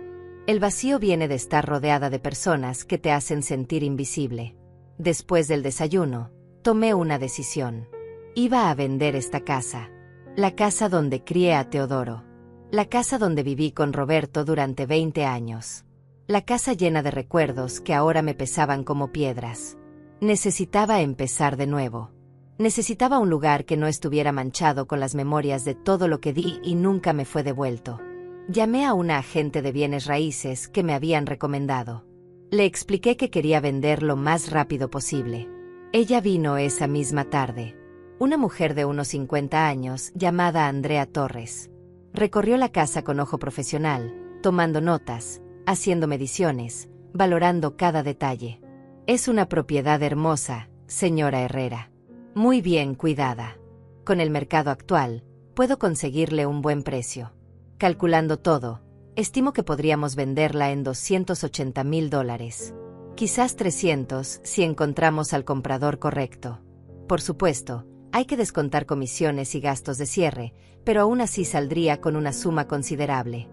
El vacío viene de estar rodeada de personas que te hacen sentir invisible. Después del desayuno, tomé una decisión. Iba a vender esta casa. La casa donde crié a Teodoro. La casa donde viví con Roberto durante 20 años. La casa llena de recuerdos que ahora me pesaban como piedras. Necesitaba empezar de nuevo. Necesitaba un lugar que no estuviera manchado con las memorias de todo lo que di y nunca me fue devuelto. Llamé a una agente de bienes raíces que me habían recomendado. Le expliqué que quería vender lo más rápido posible. Ella vino esa misma tarde. Una mujer de unos 50 años, llamada Andrea Torres. Recorrió la casa con ojo profesional, tomando notas, haciendo mediciones, valorando cada detalle. Es una propiedad hermosa, señora Herrera. Muy bien cuidada. Con el mercado actual, puedo conseguirle un buen precio. Calculando todo, Estimo que podríamos venderla en $280,000. Quizás 300 si encontramos al comprador correcto. Por supuesto, hay que descontar comisiones y gastos de cierre, pero aún así saldría con una suma considerable.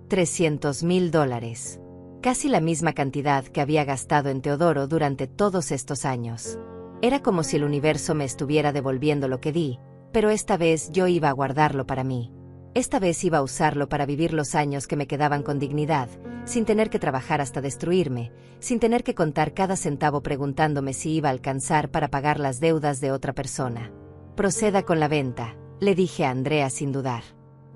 $300,000. Casi la misma cantidad que había gastado en Teodoro durante todos estos años. Era como si el universo me estuviera devolviendo lo que di, pero esta vez yo iba a guardarlo para mí. Esta vez iba a usarlo para vivir los años que me quedaban con dignidad, sin tener que trabajar hasta destruirme, sin tener que contar cada centavo preguntándome si iba a alcanzar para pagar las deudas de otra persona. Proceda con la venta, le dije a Andrea sin dudar.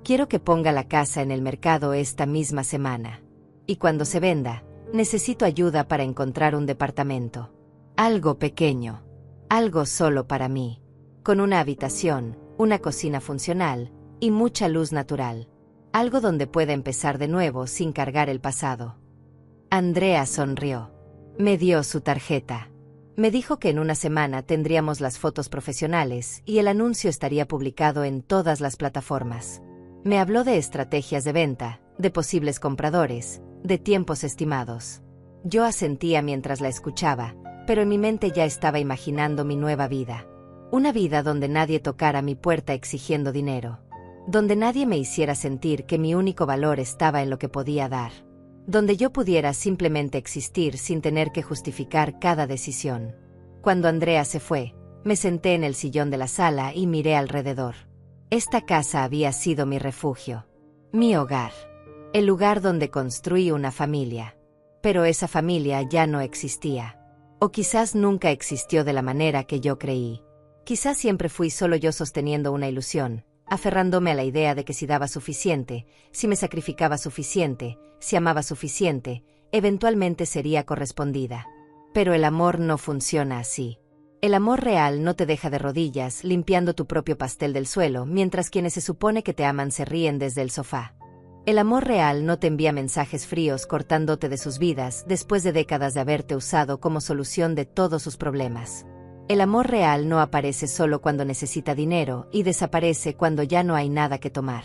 Quiero que ponga la casa en el mercado esta misma semana. Y cuando se venda, necesito ayuda para encontrar un departamento. Algo pequeño. Algo solo para mí. Con una habitación, una cocina funcional, y mucha luz natural. Algo donde pueda empezar de nuevo sin cargar el pasado. Andrea sonrió. Me dio su tarjeta. Me dijo que en una semana tendríamos las fotos profesionales y el anuncio estaría publicado en todas las plataformas. Me habló de estrategias de venta, de posibles compradores, de tiempos estimados. Yo asentía mientras la escuchaba, pero en mi mente ya estaba imaginando mi nueva vida. Una vida donde nadie tocara mi puerta exigiendo dinero. Donde nadie me hiciera sentir que mi único valor estaba en lo que podía dar. Donde yo pudiera simplemente existir sin tener que justificar cada decisión. Cuando Andrea se fue, me senté en el sillón de la sala y miré alrededor. Esta casa había sido mi refugio. Mi hogar. El lugar donde construí una familia. Pero esa familia ya no existía. O quizás nunca existió de la manera que yo creí. Quizás siempre fui solo yo sosteniendo una ilusión, aferrándome a la idea de que si daba suficiente, si me sacrificaba suficiente, si amaba suficiente, eventualmente sería correspondida. Pero el amor no funciona así. El amor real no te deja de rodillas limpiando tu propio pastel del suelo mientras quienes se supone que te aman se ríen desde el sofá. El amor real no te envía mensajes fríos cortándote de sus vidas después de décadas de haberte usado como solución de todos sus problemas. El amor real no aparece solo cuando necesita dinero y desaparece cuando ya no hay nada que tomar.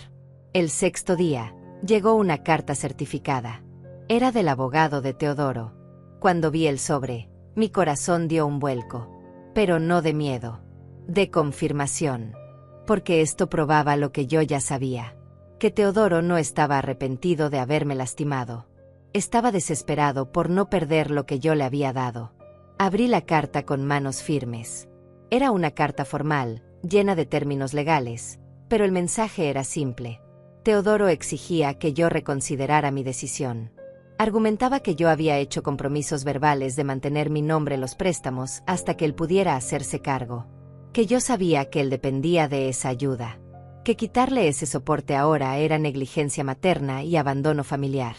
El sexto día, llegó una carta certificada. Era del abogado de Teodoro. Cuando vi el sobre, mi corazón dio un vuelco. Pero no de miedo. De confirmación. Porque esto probaba lo que yo ya sabía. Que Teodoro no estaba arrepentido de haberme lastimado. Estaba desesperado por no perder lo que yo le había dado. Abrí la carta con manos firmes. Era una carta formal, llena de términos legales, pero el mensaje era simple. Teodoro exigía que yo reconsiderara mi decisión. Argumentaba que yo había hecho compromisos verbales de mantener mi nombre en los préstamos hasta que él pudiera hacerse cargo. Que yo sabía que él dependía de esa ayuda. Que quitarle ese soporte ahora era negligencia materna y abandono familiar.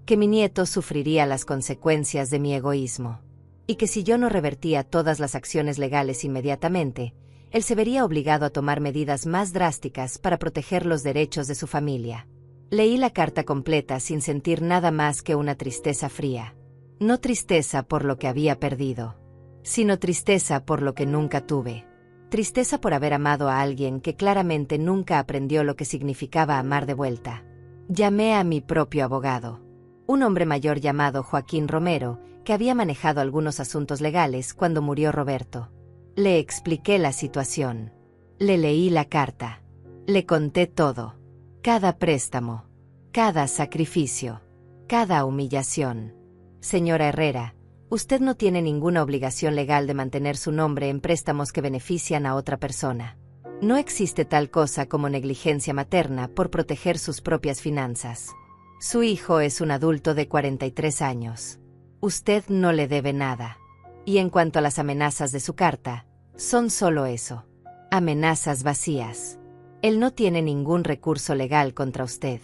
Que mi nieto sufriría las consecuencias de mi egoísmo. Y que si yo no revertía todas las acciones legales inmediatamente, él se vería obligado a tomar medidas más drásticas para proteger los derechos de su familia. Leí la carta completa sin sentir nada más que una tristeza fría. No tristeza por lo que había perdido, sino tristeza por lo que nunca tuve. Tristeza por haber amado a alguien que claramente nunca aprendió lo que significaba amar de vuelta. Llamé a mi propio abogado. Un hombre mayor llamado Joaquín Romero, que había manejado algunos asuntos legales cuando murió Roberto. Le expliqué la situación. Le leí la carta. Le conté todo. Cada préstamo. Cada sacrificio. Cada humillación. Señora Herrera, usted no tiene ninguna obligación legal de mantener su nombre en préstamos que benefician a otra persona. No existe tal cosa como negligencia materna por proteger sus propias finanzas. Su hijo es un adulto de 43 años. Usted no le debe nada. Y en cuanto a las amenazas de su carta, son solo eso. Amenazas vacías. Él no tiene ningún recurso legal contra usted.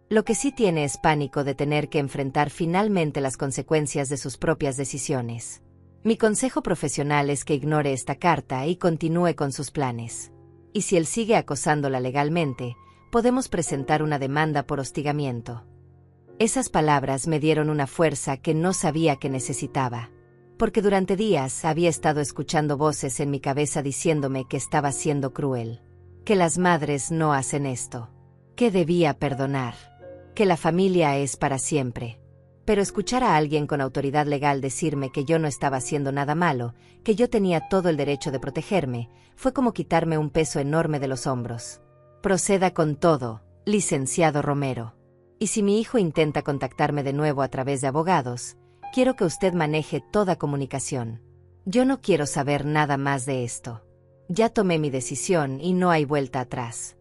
Lo que sí tiene es pánico de tener que enfrentar finalmente las consecuencias de sus propias decisiones. Mi consejo profesional es que ignore esta carta y continúe con sus planes. Y si él sigue acosándola legalmente, podemos presentar una demanda por hostigamiento. Esas palabras me dieron una fuerza que no sabía que necesitaba. Porque durante días había estado escuchando voces en mi cabeza diciéndome que estaba siendo cruel. Que las madres no hacen esto. Que debía perdonar. que la familia es para siempre. Pero escuchar a alguien con autoridad legal decirme que yo no estaba haciendo nada malo, que yo tenía todo el derecho de protegerme, fue como quitarme un peso enorme de los hombros. Proceda con todo, licenciado Romero. Y si mi hijo intenta contactarme de nuevo a través de abogados, quiero que usted maneje toda comunicación. Yo no quiero saber nada más de esto. Ya tomé mi decisión y no hay vuelta atrás.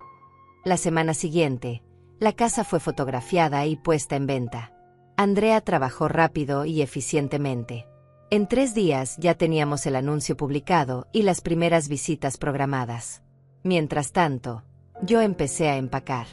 La semana siguiente, la casa fue fotografiada y puesta en venta. Andrea trabajó rápido y eficientemente. En 3 días ya teníamos el anuncio publicado y las primeras visitas programadas. Mientras tanto, yo empecé a empacar.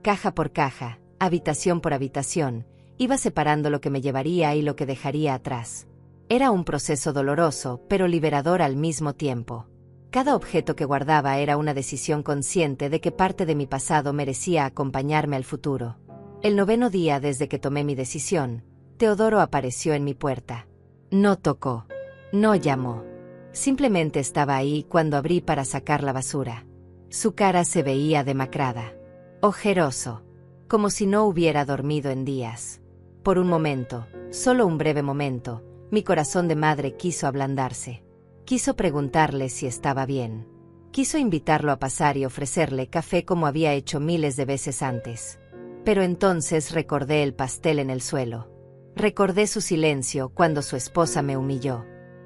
Caja por caja, habitación por habitación, iba separando lo que me llevaría y lo que dejaría atrás. Era un proceso doloroso, pero liberador al mismo tiempo. Cada objeto que guardaba era una decisión consciente de que parte de mi pasado merecía acompañarme al futuro. El 9º día desde que tomé mi decisión, Teodoro apareció en mi puerta. No tocó. No llamó. Simplemente estaba ahí cuando abrí para sacar la basura. Su cara se veía demacrada. Ojeroso. Como si no hubiera dormido en días. Por un momento, solo un breve momento, mi corazón de madre quiso ablandarse. Quiso preguntarle si estaba bien. Quiso invitarlo a pasar y ofrecerle café como había hecho miles de veces antes. Pero entonces recordé el pastel en el suelo. Recordé su silencio cuando su esposa me humilló.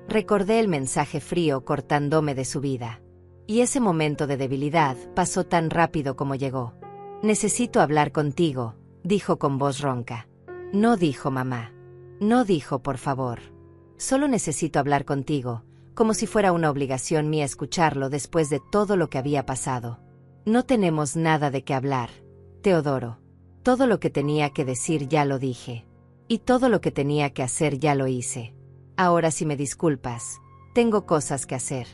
Recordé el mensaje frío cortándome de su vida. Y ese momento de debilidad pasó tan rápido como llegó. Necesito hablar contigo, dijo con voz ronca. No dijo mamá. No dijo por favor. Solo necesito hablar contigo, como si fuera una obligación mía escucharlo después de todo lo que había pasado. No tenemos nada de qué hablar, Teodoro. Todo lo que tenía que decir ya lo dije. Y todo lo que tenía que hacer ya lo hice. Ahora si me disculpas, tengo cosas que hacer.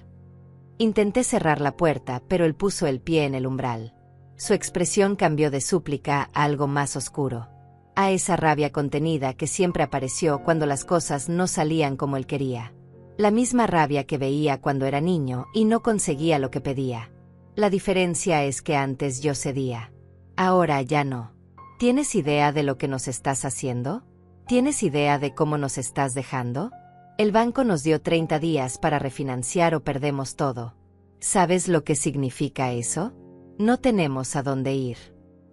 Intenté cerrar la puerta, pero él puso el pie en el umbral. Su expresión cambió de súplica a algo más oscuro. A esa rabia contenida que siempre apareció cuando las cosas no salían como él quería. La misma rabia que veía cuando era niño y no conseguía lo que pedía. La diferencia es que antes yo cedía. Ahora ya no. ¿Tienes idea de lo que nos estás haciendo? ¿Tienes idea de cómo nos estás dejando? El banco nos dio 30 días para refinanciar o perdemos todo. ¿Sabes lo que significa eso? No tenemos a dónde ir.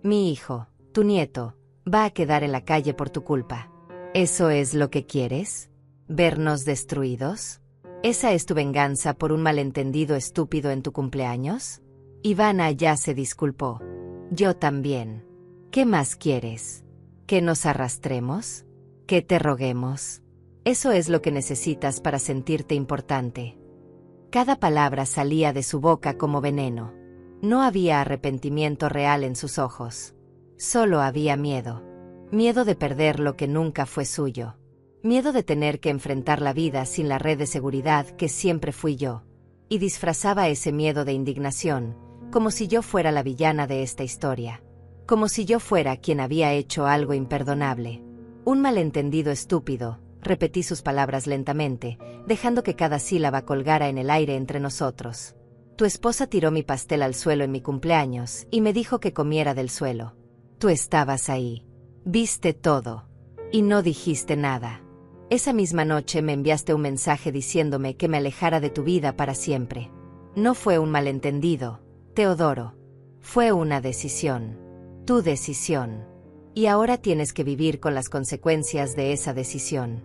Mi hijo, tu nieto, va a quedar en la calle por tu culpa. ¿Eso es lo que quieres? ¿Vernos destruidos? ¿Esa es tu venganza por un malentendido estúpido en tu cumpleaños? Ivana ya se disculpó. Yo también. ¿Qué más quieres? ¿Que nos arrastremos? ¿Que te roguemos? Eso es lo que necesitas para sentirte importante. Cada palabra salía de su boca como veneno. No había arrepentimiento real en sus ojos. Solo había miedo. Miedo de perder lo que nunca fue suyo. Miedo de tener que enfrentar la vida sin la red de seguridad que siempre fui yo. Y disfrazaba ese miedo de indignación, como si yo fuera la villana de esta historia. Como si yo fuera quien había hecho algo imperdonable. Un malentendido estúpido, repetí sus palabras lentamente, dejando que cada sílaba colgara en el aire entre nosotros. Tu esposa tiró mi pastel al suelo en mi cumpleaños y me dijo que comiera del suelo. Tú estabas ahí. Viste todo. Y no dijiste nada. Esa misma noche me enviaste un mensaje diciéndome que me alejara de tu vida para siempre. No fue un malentendido, Teodoro. Fue una decisión. Tu decisión. Y ahora tienes que vivir con las consecuencias de esa decisión.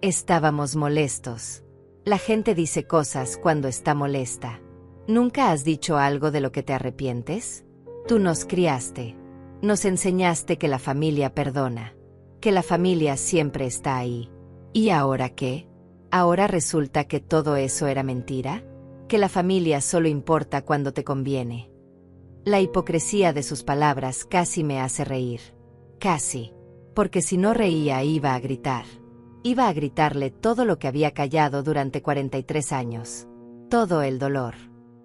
Estábamos molestos. La gente dice cosas cuando está molesta. ¿Nunca has dicho algo de lo que te arrepientes? Tú nos criaste. Nos enseñaste que la familia perdona. Que la familia siempre está ahí. ¿Y ahora qué? ¿Ahora resulta que todo eso era mentira? ¿Que la familia solo importa cuando te conviene? La hipocresía de sus palabras casi me hace reír. Casi. Porque si no reía iba a gritar. Iba a gritarle todo lo que había callado durante 43 años. Todo el dolor.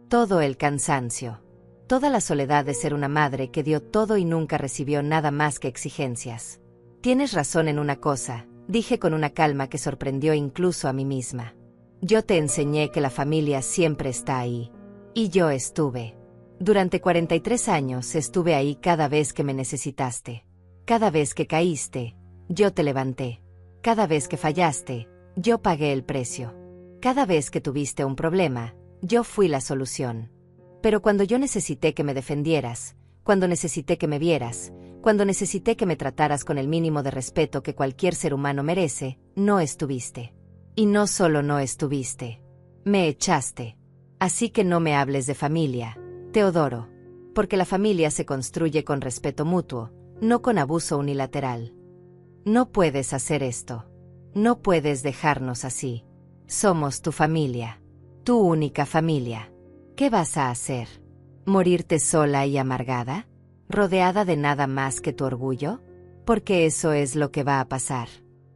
Todo el cansancio. Toda la soledad de ser una madre que dio todo y nunca recibió nada más que exigencias. Tienes razón en una cosa, dije con una calma que sorprendió incluso a mí misma. Yo te enseñé que la familia siempre está ahí. Y yo estuve. Durante 43 años estuve ahí cada vez que me necesitaste. Cada vez que caíste, yo te levanté. Cada vez que fallaste, yo pagué el precio. Cada vez que tuviste un problema, yo fui la solución. Pero cuando yo necesité que me defendieras, cuando necesité que me vieras, cuando necesité que me trataras con el mínimo de respeto que cualquier ser humano merece, no estuviste. Y no solo no estuviste. Me echaste. Así que no me hables de familia, Teodoro. Porque la familia se construye con respeto mutuo, no con abuso unilateral. No puedes hacer esto. No puedes dejarnos así. Somos tu familia. Tu única familia. ¿Qué vas a hacer? ¿Morirte sola y amargada? ¿Rodeada de nada más que tu orgullo? Porque eso es lo que va a pasar.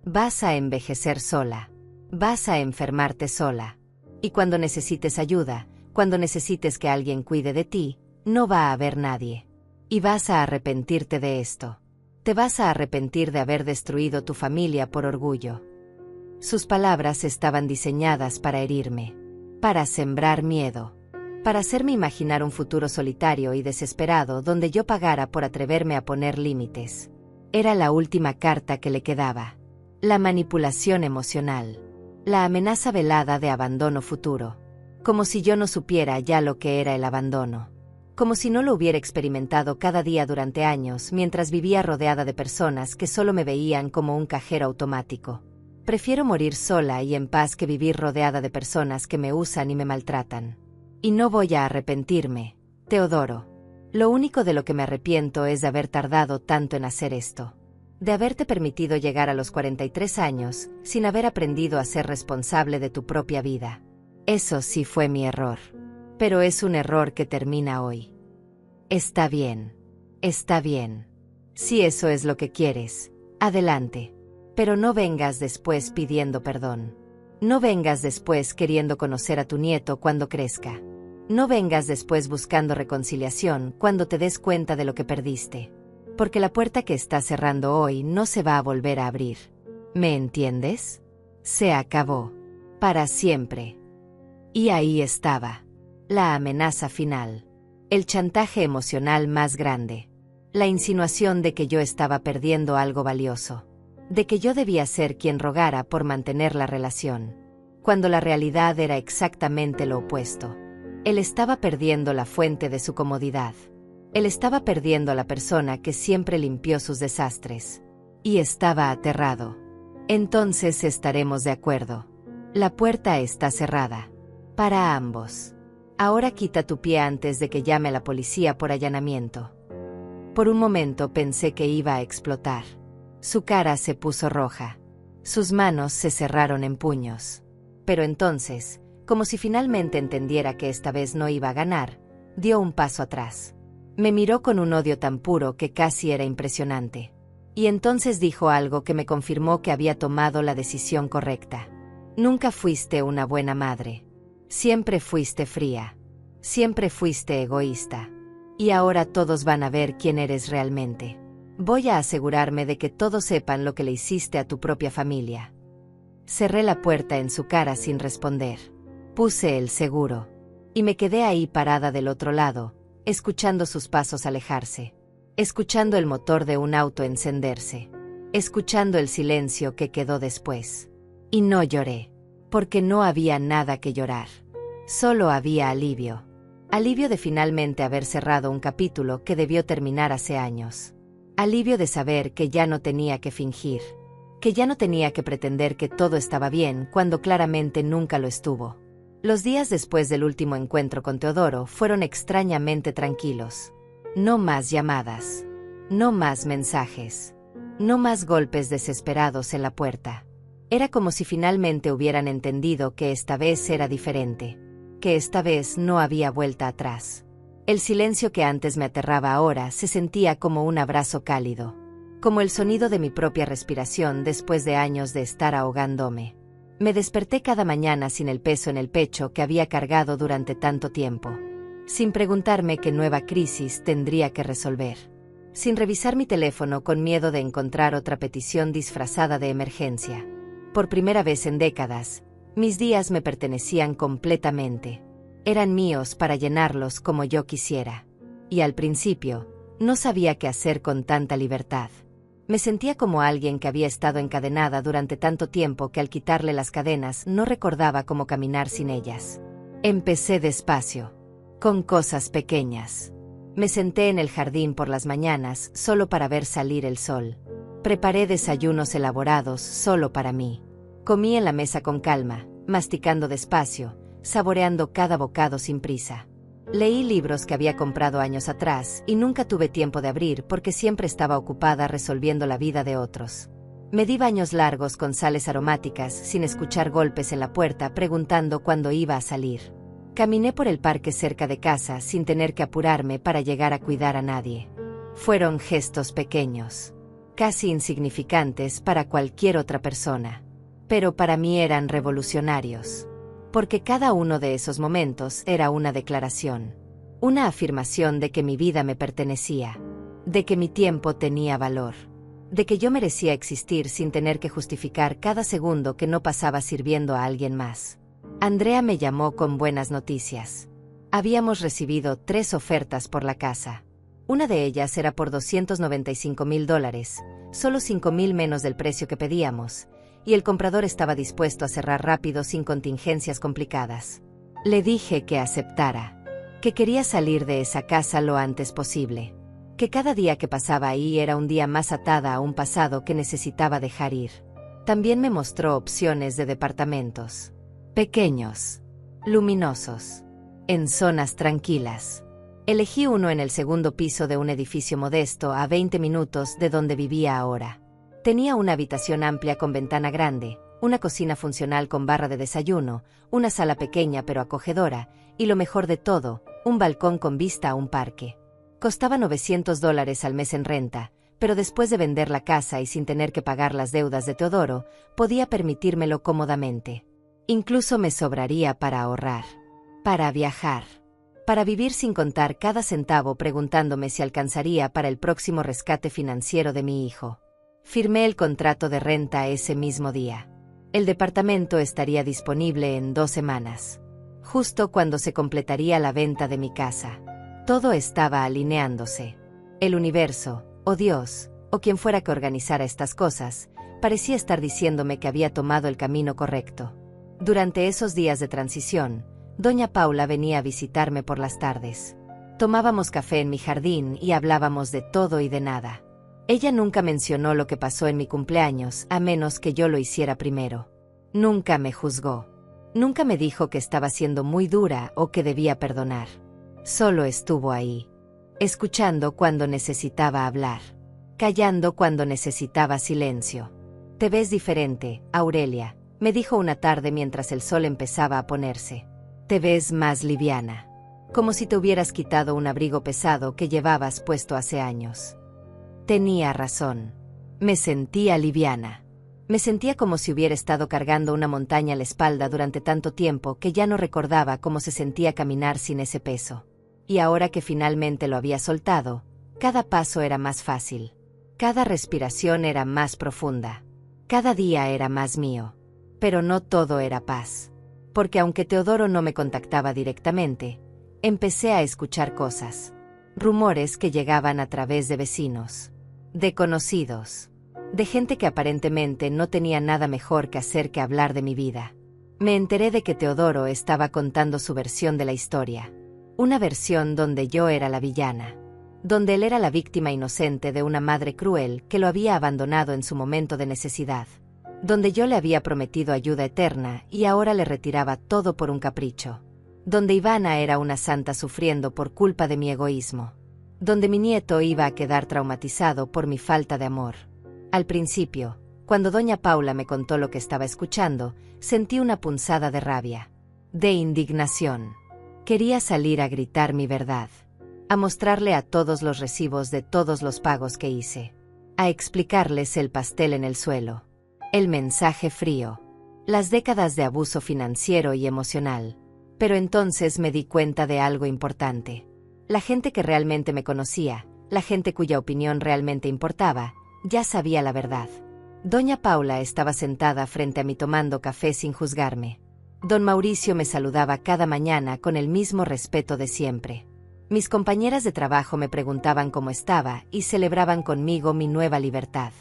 Vas a envejecer sola. Vas a enfermarte sola. Y cuando necesites ayuda, cuando necesites que alguien cuide de ti, no va a haber nadie. Y vas a arrepentirte de esto. Te vas a arrepentir de haber destruido tu familia por orgullo. Sus palabras estaban diseñadas para herirme, para sembrar miedo, para hacerme imaginar un futuro solitario y desesperado donde yo pagara por atreverme a poner límites. Era la última carta que le quedaba. La manipulación emocional. La amenaza velada de abandono futuro. Como si yo no supiera ya lo que era el abandono. Como si no lo hubiera experimentado cada día durante años mientras vivía rodeada de personas que solo me veían como un cajero automático. Prefiero morir sola y en paz que vivir rodeada de personas que me usan y me maltratan. Y no voy a arrepentirme, Teodoro. Lo único de lo que me arrepiento es de haber tardado tanto en hacer esto. De haberte permitido llegar a los 43 años sin haber aprendido a ser responsable de tu propia vida. Eso sí fue mi error. Pero es un error que termina hoy. Está bien. Está bien. Si eso es lo que quieres, adelante. Pero no vengas después pidiendo perdón. No vengas después queriendo conocer a tu nieto cuando crezca. No vengas después buscando reconciliación cuando te des cuenta de lo que perdiste. Porque la puerta que estás cerrando hoy no se va a volver a abrir. ¿Me entiendes? Se acabó. Para siempre. Y ahí estaba. La amenaza final. El chantaje emocional más grande. La insinuación de que yo estaba perdiendo algo valioso. De que yo debía ser quien rogara por mantener la relación. Cuando la realidad era exactamente lo opuesto. Él estaba perdiendo la fuente de su comodidad. Él estaba perdiendo a la persona que siempre limpió sus desastres. Y estaba aterrado. Entonces estaremos de acuerdo. La puerta está cerrada. Para ambos. Ahora quita tu pie antes de que llame a la policía por allanamiento. Por un momento pensé que iba a explotar. Su cara se puso roja. Sus manos se cerraron en puños. Pero entonces, como si finalmente entendiera que esta vez no iba a ganar, dio un paso atrás. Me miró con un odio tan puro que casi era impresionante. Y entonces dijo algo que me confirmó que había tomado la decisión correcta. Nunca fuiste una buena madre. Siempre fuiste fría. Siempre fuiste egoísta. Y ahora todos van a ver quién eres realmente. Voy a asegurarme de que todos sepan lo que le hiciste a tu propia familia. Cerré la puerta en su cara sin responder. Puse el seguro. Y me quedé ahí parada del otro lado, escuchando sus pasos alejarse. Escuchando el motor de un auto encenderse. Escuchando el silencio que quedó después. Y no lloré. Porque no había nada que llorar. Solo había alivio. Alivio de finalmente haber cerrado un capítulo que debió terminar hace años. Alivio de saber que ya no tenía que fingir. Que ya no tenía que pretender que todo estaba bien cuando claramente nunca lo estuvo. Los días después del último encuentro con Teodoro fueron extrañamente tranquilos. No más llamadas. No más mensajes. No más golpes desesperados en la puerta. Era como si finalmente hubieran entendido que esta vez era diferente. Que esta vez no había vuelta atrás. El silencio que antes me aterraba ahora se sentía como un abrazo cálido. Como el sonido de mi propia respiración después de años de estar ahogándome. Me desperté cada mañana sin el peso en el pecho que había cargado durante tanto tiempo. Sin preguntarme qué nueva crisis tendría que resolver. Sin revisar mi teléfono con miedo de encontrar otra petición disfrazada de emergencia. Por primera vez en décadas, mis días me pertenecían completamente. Eran míos para llenarlos como yo quisiera. Y al principio, no sabía qué hacer con tanta libertad. Me sentía como alguien que había estado encadenada durante tanto tiempo que al quitarle las cadenas no recordaba cómo caminar sin ellas. Empecé despacio, con cosas pequeñas. Me senté en el jardín por las mañanas solo para ver salir el sol. Preparé desayunos elaborados solo para mí. Comí en la mesa con calma, masticando despacio, saboreando cada bocado sin prisa. Leí libros que había comprado años atrás y nunca tuve tiempo de abrir porque siempre estaba ocupada resolviendo la vida de otros. Me di baños largos con sales aromáticas sin escuchar golpes en la puerta preguntando cuándo iba a salir. Caminé por el parque cerca de casa sin tener que apurarme para llegar a cuidar a nadie. Fueron gestos pequeños, casi insignificantes para cualquier otra persona, pero para mí eran revolucionarios. Porque cada uno de esos momentos era una declaración, una afirmación de que mi vida me pertenecía, de que mi tiempo tenía valor, de que yo merecía existir sin tener que justificar cada segundo que no pasaba sirviendo a alguien más. Andrea me llamó con buenas noticias. Habíamos recibido 3 ofertas por la casa. Una de ellas era por $295,000, solo $5,000 menos del precio que pedíamos, y el comprador estaba dispuesto a cerrar rápido sin contingencias complicadas. Le dije que aceptara, que quería salir de esa casa lo antes posible, que cada día que pasaba ahí era un día más atada a un pasado que necesitaba dejar ir. También me mostró opciones de departamentos, pequeños, luminosos, en zonas tranquilas. Elegí uno en el segundo piso de un edificio modesto a 20 minutos de donde vivía ahora. Tenía una habitación amplia con ventana grande, una cocina funcional con barra de desayuno, una sala pequeña pero acogedora, y lo mejor de todo, un balcón con vista a un parque. Costaba $900 al mes en renta, pero después de vender la casa y sin tener que pagar las deudas de Teodoro, podía permitírmelo cómodamente. Incluso me sobraría para ahorrar, para viajar, para vivir sin contar cada centavo preguntándome si alcanzaría para el próximo rescate financiero de mi hijo. Firmé el contrato de renta ese mismo día. El departamento estaría disponible en 2 semanas, justo cuando se completaría la venta de mi casa. Todo estaba alineándose. El universo, o Dios, o quien fuera que organizara estas cosas, parecía estar diciéndome que había tomado el camino correcto. Durante esos días de transición, doña Paula venía a visitarme por las tardes. Tomábamos café en mi jardín y hablábamos de todo y de nada. Ella nunca mencionó lo que pasó en mi cumpleaños, a menos que yo lo hiciera primero. Nunca me juzgó. Nunca me dijo que estaba siendo muy dura o que debía perdonar. Solo estuvo ahí, escuchando cuando necesitaba hablar, callando cuando necesitaba silencio. Te ves diferente, Aurelia, me dijo una tarde mientras el sol empezaba a ponerse. Te ves más liviana, como si te hubieras quitado un abrigo pesado que llevabas puesto hace años. Tenía razón. Me sentía liviana. Me sentía como si hubiera estado cargando una montaña a la espalda durante tanto tiempo que ya no recordaba cómo se sentía caminar sin ese peso. Y ahora que finalmente lo había soltado, cada paso era más fácil. Cada respiración era más profunda. Cada día era más mío. Pero no todo era paz. Porque aunque Teodoro no me contactaba directamente, empecé a escuchar cosas. Rumores que llegaban a través de vecinos, de conocidos, de gente que aparentemente no tenía nada mejor que hacer que hablar de mi vida. Me enteré de que Teodoro estaba contando su versión de la historia. Una versión donde yo era la villana. Donde él era la víctima inocente de una madre cruel que lo había abandonado en su momento de necesidad. Donde yo le había prometido ayuda eterna y ahora le retiraba todo por un capricho. Donde Ivana era una santa sufriendo por culpa de mi egoísmo. Donde mi nieto iba a quedar traumatizado por mi falta de amor. Al principio, cuando doña Paula me contó lo que estaba escuchando, sentí una punzada de rabia, de indignación. Quería salir a gritar mi verdad, a mostrarle a todos los recibos de todos los pagos que hice, a explicarles el pastel en el suelo, el mensaje frío, las décadas de abuso financiero y emocional. Pero entonces me di cuenta de algo importante. La gente que realmente me conocía, la gente cuya opinión realmente importaba, ya sabía la verdad. Doña Paula estaba sentada frente a mí tomando café sin juzgarme. Don Mauricio me saludaba cada mañana con el mismo respeto de siempre. Mis compañeras de trabajo me preguntaban cómo estaba y celebraban conmigo mi nueva libertad.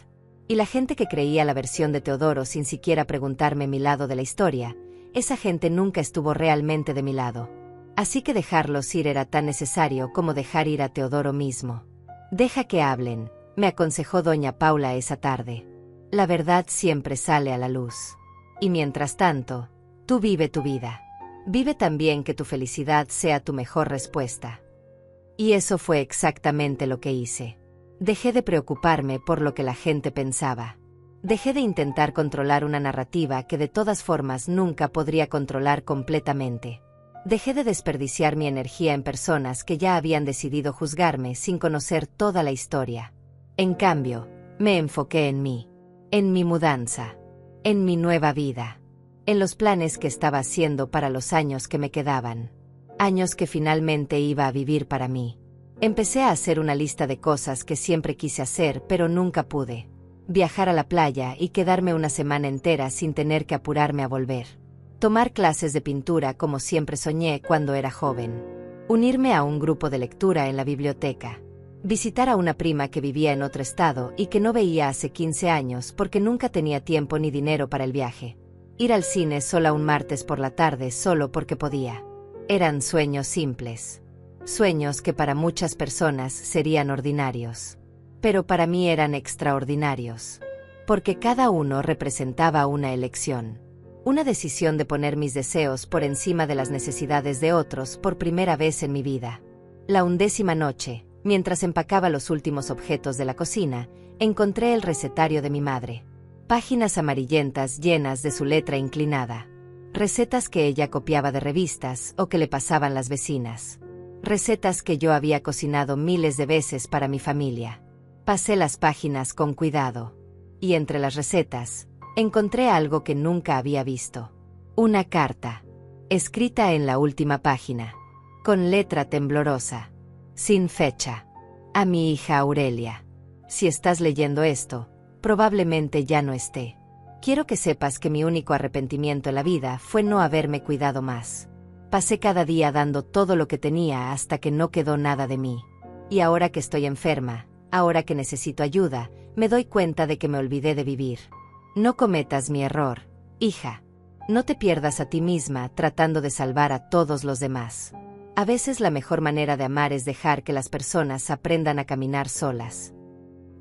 Y la gente que creía la versión de Teodoro sin siquiera preguntarme mi lado de la historia, esa gente nunca estuvo realmente de mi lado. Así que dejarlos ir era tan necesario como dejar ir a Teodoro mismo. Deja que hablen, me aconsejó doña Paula esa tarde. La verdad siempre sale a la luz. Y mientras tanto, tú vive tu vida. Vive también que tu felicidad sea tu mejor respuesta. Y eso fue exactamente lo que hice. Dejé de preocuparme por lo que la gente pensaba. Dejé de intentar controlar una narrativa que de todas formas nunca podría controlar completamente. Dejé de desperdiciar mi energía en personas que ya habían decidido juzgarme sin conocer toda la historia. En cambio, me enfoqué en mí, en mi mudanza, en mi nueva vida, en los planes que estaba haciendo para los años que me quedaban. Años que finalmente iba a vivir para mí. Empecé a hacer una lista de cosas que siempre quise hacer pero nunca pude. Viajar a la playa y quedarme una semana entera sin tener que apurarme a volver. Tomar clases de pintura como siempre soñé cuando era joven. Unirme a un grupo de lectura en la biblioteca. Visitar a una prima que vivía en otro estado y que no veía hace 15 años porque nunca tenía tiempo ni dinero para el viaje. Ir al cine sola un martes por la tarde solo porque podía. Eran sueños simples. Sueños que para muchas personas serían ordinarios. Pero para mí eran extraordinarios. Porque cada uno representaba una elección. Una decisión de poner mis deseos por encima de las necesidades de otros por primera vez en mi vida. La 11ª noche, mientras empacaba los últimos objetos de la cocina, encontré el recetario de mi madre. Páginas amarillentas llenas de su letra inclinada. Recetas que ella copiaba de revistas o que le pasaban las vecinas. Recetas que yo había cocinado miles de veces para mi familia. Pasé las páginas con cuidado. Y entre las recetas, encontré algo que nunca había visto. Una carta. Escrita en la última página. Con letra temblorosa. Sin fecha. A mi hija Aurelia. Si estás leyendo esto, probablemente ya no esté. Quiero que sepas que mi único arrepentimiento en la vida fue no haberme cuidado más. Pasé cada día dando todo lo que tenía hasta que no quedó nada de mí. Y ahora que estoy enferma, ahora que necesito ayuda, me doy cuenta de que me olvidé de vivir. No cometas mi error, hija. No te pierdas a ti misma tratando de salvar a todos los demás. A veces la mejor manera de amar es dejar que las personas aprendan a caminar solas.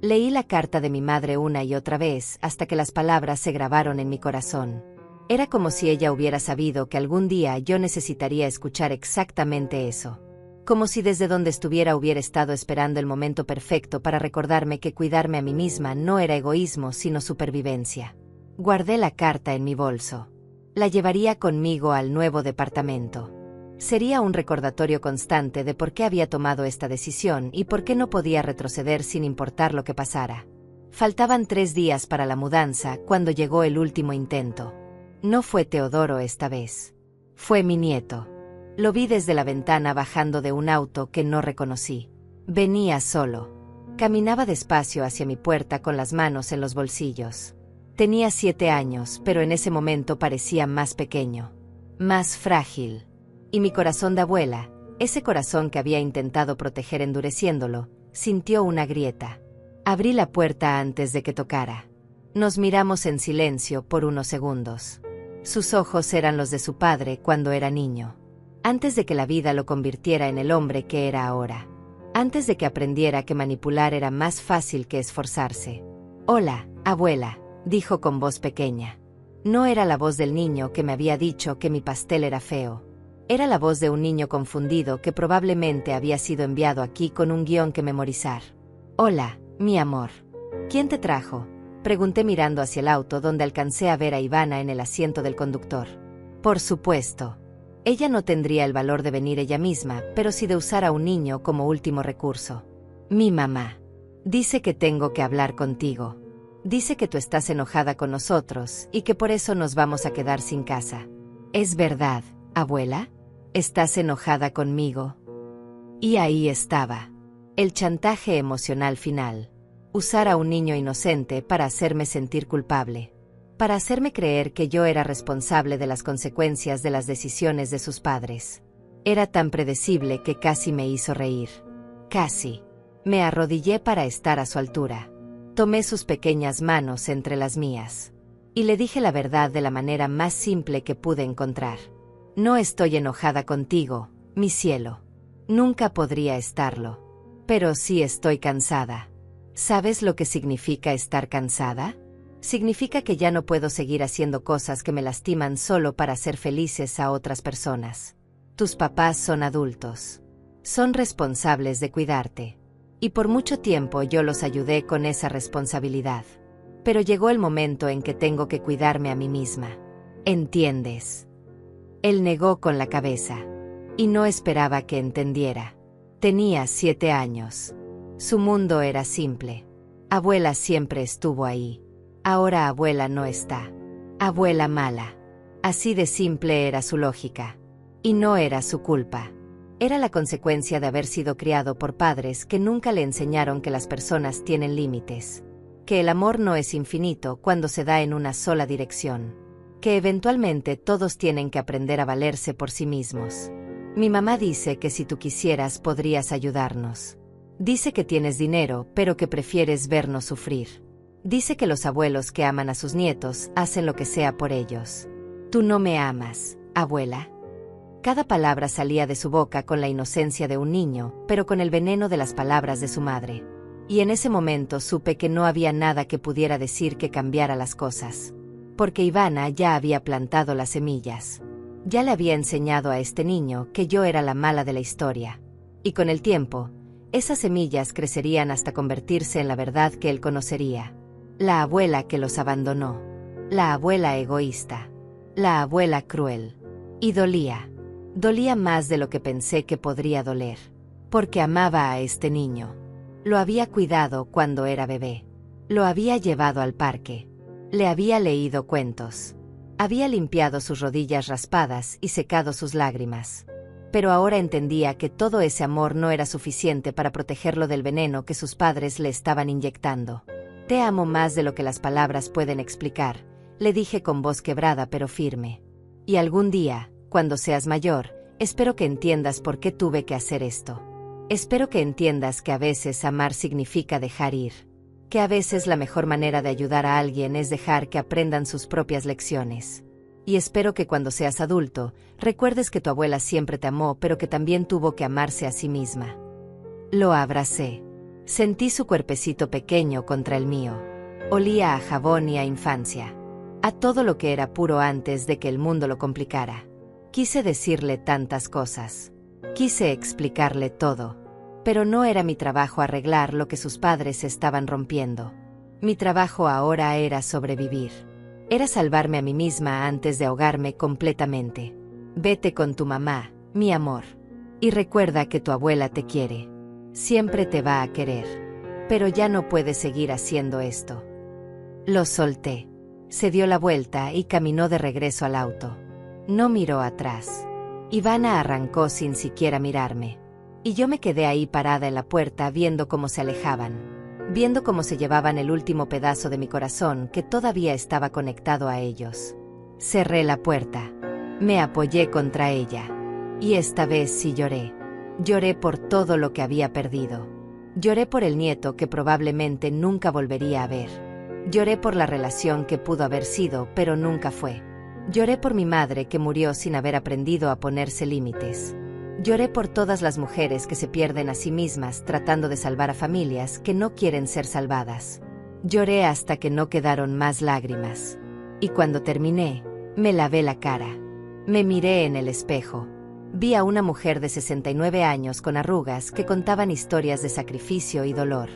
Leí la carta de mi madre una y otra vez hasta que las palabras se grabaron en mi corazón. Era como si ella hubiera sabido que algún día yo necesitaría escuchar exactamente eso. Como si desde donde estuviera hubiera estado esperando el momento perfecto para recordarme que cuidarme a mí misma no era egoísmo sino supervivencia. Guardé la carta en mi bolso. La llevaría conmigo al nuevo departamento. Sería un recordatorio constante de por qué había tomado esta decisión y por qué no podía retroceder sin importar lo que pasara. Faltaban 3 días para la mudanza cuando llegó el último intento. No fue Teodoro esta vez. Fue mi nieto. Lo vi desde la ventana bajando de un auto que no reconocí. Venía solo. Caminaba despacio hacia mi puerta con las manos en los bolsillos. Tenía 7 años, pero en ese momento parecía más pequeño. Más frágil. Y mi corazón de abuela, ese corazón que había intentado proteger endureciéndolo, sintió una grieta. Abrí la puerta antes de que tocara. Nos miramos en silencio por unos segundos. Sus ojos eran los de su padre cuando era niño. Antes de que la vida lo convirtiera en el hombre que era ahora. Antes de que aprendiera que manipular era más fácil que esforzarse. «Hola, abuela», dijo con voz pequeña. No era la voz del niño que me había dicho que mi pastel era feo. Era la voz de un niño confundido que probablemente había sido enviado aquí con un guión que memorizar. «Hola, mi amor. ¿Quién te trajo?», pregunté mirando hacia el auto donde alcancé a ver a Ivana en el asiento del conductor. Por supuesto. Ella no tendría el valor de venir ella misma, pero sí de usar a un niño como último recurso. Mi mamá. Dice que tengo que hablar contigo. Dice que tú estás enojada con nosotros y que por eso nos vamos a quedar sin casa. ¿Es verdad, abuela? ¿Estás enojada conmigo? Y ahí estaba. El chantaje emocional final. Usar a un niño inocente para hacerme sentir culpable. Para hacerme creer que yo era responsable de las consecuencias de las decisiones de sus padres. Era tan predecible que casi me hizo reír. Casi. Me arrodillé para estar a su altura. Tomé sus pequeñas manos entre las mías. Y le dije la verdad de la manera más simple que pude encontrar. No estoy enojada contigo, mi cielo. Nunca podría estarlo. Pero sí estoy cansada. ¿Sabes lo que significa estar cansada? Significa que ya no puedo seguir haciendo cosas que me lastiman solo para hacer felices a otras personas. Tus papás son adultos. Son responsables de cuidarte. Y por mucho tiempo yo los ayudé con esa responsabilidad. Pero llegó el momento en que tengo que cuidarme a mí misma. ¿Entiendes? Él negó con la cabeza. Y no esperaba que entendiera. Tenía 7 años. Su mundo era simple. Abuela siempre estuvo ahí. Ahora abuela no está. Abuela mala. Así de simple era su lógica. Y no era su culpa. Era la consecuencia de haber sido criado por padres que nunca le enseñaron que las personas tienen límites. Que el amor no es infinito cuando se da en una sola dirección. Que eventualmente todos tienen que aprender a valerse por sí mismos. Mi mamá dice que si tú quisieras podrías ayudarnos. Dice que tienes dinero, pero que prefieres vernos sufrir. Dice que los abuelos que aman a sus nietos hacen lo que sea por ellos. Tú no me amas, abuela. Cada palabra salía de su boca con la inocencia de un niño, pero con el veneno de las palabras de su madre. Y en ese momento supe que no había nada que pudiera decir que cambiara las cosas. Porque Ivana ya había plantado las semillas. Ya le había enseñado a este niño que yo era la mala de la historia. Y con el tiempo, esas semillas crecerían hasta convertirse en la verdad que él conocería. La abuela que los abandonó. La abuela egoísta. La abuela cruel. Y dolía. Dolía más de lo que pensé que podría doler. Porque amaba a este niño. Lo había cuidado cuando era bebé. Lo había llevado al parque. Le había leído cuentos. Había limpiado sus rodillas raspadas y secado sus lágrimas. Pero ahora entendía que todo ese amor no era suficiente para protegerlo del veneno que sus padres le estaban inyectando. Te amo más de lo que las palabras pueden explicar, le dije con voz quebrada pero firme. Y algún día, cuando seas mayor, espero que entiendas por qué tuve que hacer esto. Espero que entiendas que a veces amar significa dejar ir. Que a veces la mejor manera de ayudar a alguien es dejar que aprendan sus propias lecciones. Y espero que cuando seas adulto, recuerdes que tu abuela siempre te amó, pero que también tuvo que amarse a sí misma. Lo abracé. Sentí su cuerpecito pequeño contra el mío. Olía a jabón y a infancia. A todo lo que era puro antes de que el mundo lo complicara. Quise decirle tantas cosas. Quise explicarle todo. Pero no era mi trabajo arreglar lo que sus padres estaban rompiendo. Mi trabajo ahora era sobrevivir. Era salvarme a mí misma antes de ahogarme completamente. Vete con tu mamá, mi amor. Y recuerda que tu abuela te quiere. Siempre te va a querer. Pero ya no puedes seguir haciendo esto. Lo solté. Se dio la vuelta y caminó de regreso al auto. No miró atrás. Ivana arrancó sin siquiera mirarme. Y yo me quedé ahí parada en la puerta viendo cómo se alejaban. Viendo cómo se llevaban el último pedazo de mi corazón que todavía estaba conectado a ellos. Cerré la puerta. Me apoyé contra ella. Y esta vez sí lloré. Lloré por todo lo que había perdido. Lloré por el nieto que probablemente nunca volvería a ver. Lloré por la relación que pudo haber sido, pero nunca fue. Lloré por mi madre que murió sin haber aprendido a ponerse límites. Lloré por todas las mujeres que se pierden a sí mismas tratando de salvar a familias que no quieren ser salvadas. Lloré hasta que no quedaron más lágrimas. Y cuando terminé, me lavé la cara. Me miré en el espejo. Vi a una mujer de 69 años con arrugas que contaban historias de sacrificio y dolor.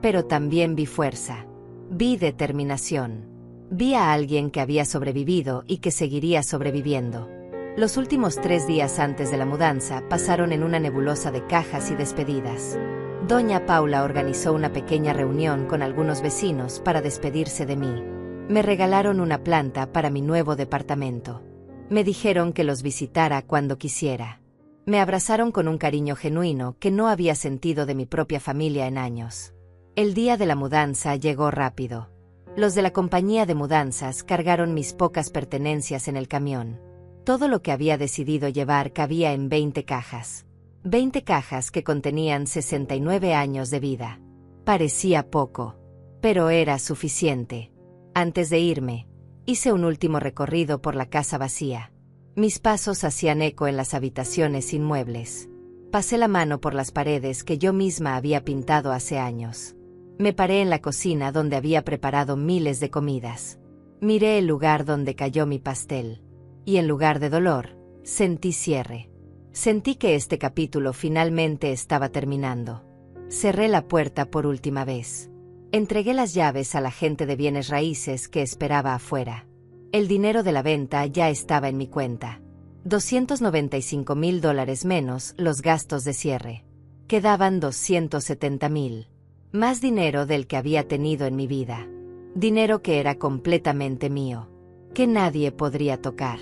Pero también vi fuerza. Vi determinación. Vi a alguien que había sobrevivido y que seguiría sobreviviendo. Los últimos 3 días antes de la mudanza pasaron en una nebulosa de cajas y despedidas. Doña Paula organizó una pequeña reunión con algunos vecinos para despedirse de mí. Me regalaron una planta para mi nuevo departamento. Me dijeron que los visitara cuando quisiera. Me abrazaron con un cariño genuino que no había sentido de mi propia familia en años. El día de la mudanza llegó rápido. Los de la compañía de mudanzas cargaron mis pocas pertenencias en el camión. Todo lo que había decidido llevar cabía en 20 cajas. 20 cajas que contenían 69 años de vida. Parecía poco, pero era suficiente. Antes de irme, hice un último recorrido por la casa vacía. Mis pasos hacían eco en las habitaciones sin muebles. Pasé la mano por las paredes que yo misma había pintado hace años. Me paré en la cocina donde había preparado miles de comidas. Miré el lugar donde cayó mi pastel. Y en lugar de dolor, sentí cierre. Sentí que este capítulo finalmente estaba terminando. Cerré la puerta por última vez. Entregué las llaves a la gente de bienes raíces que esperaba afuera. El dinero de la venta ya estaba en mi cuenta. $295,000 menos los gastos de cierre. Quedaban $270,000. Más dinero del que había tenido en mi vida. Dinero que era completamente mío. Que nadie podría tocar.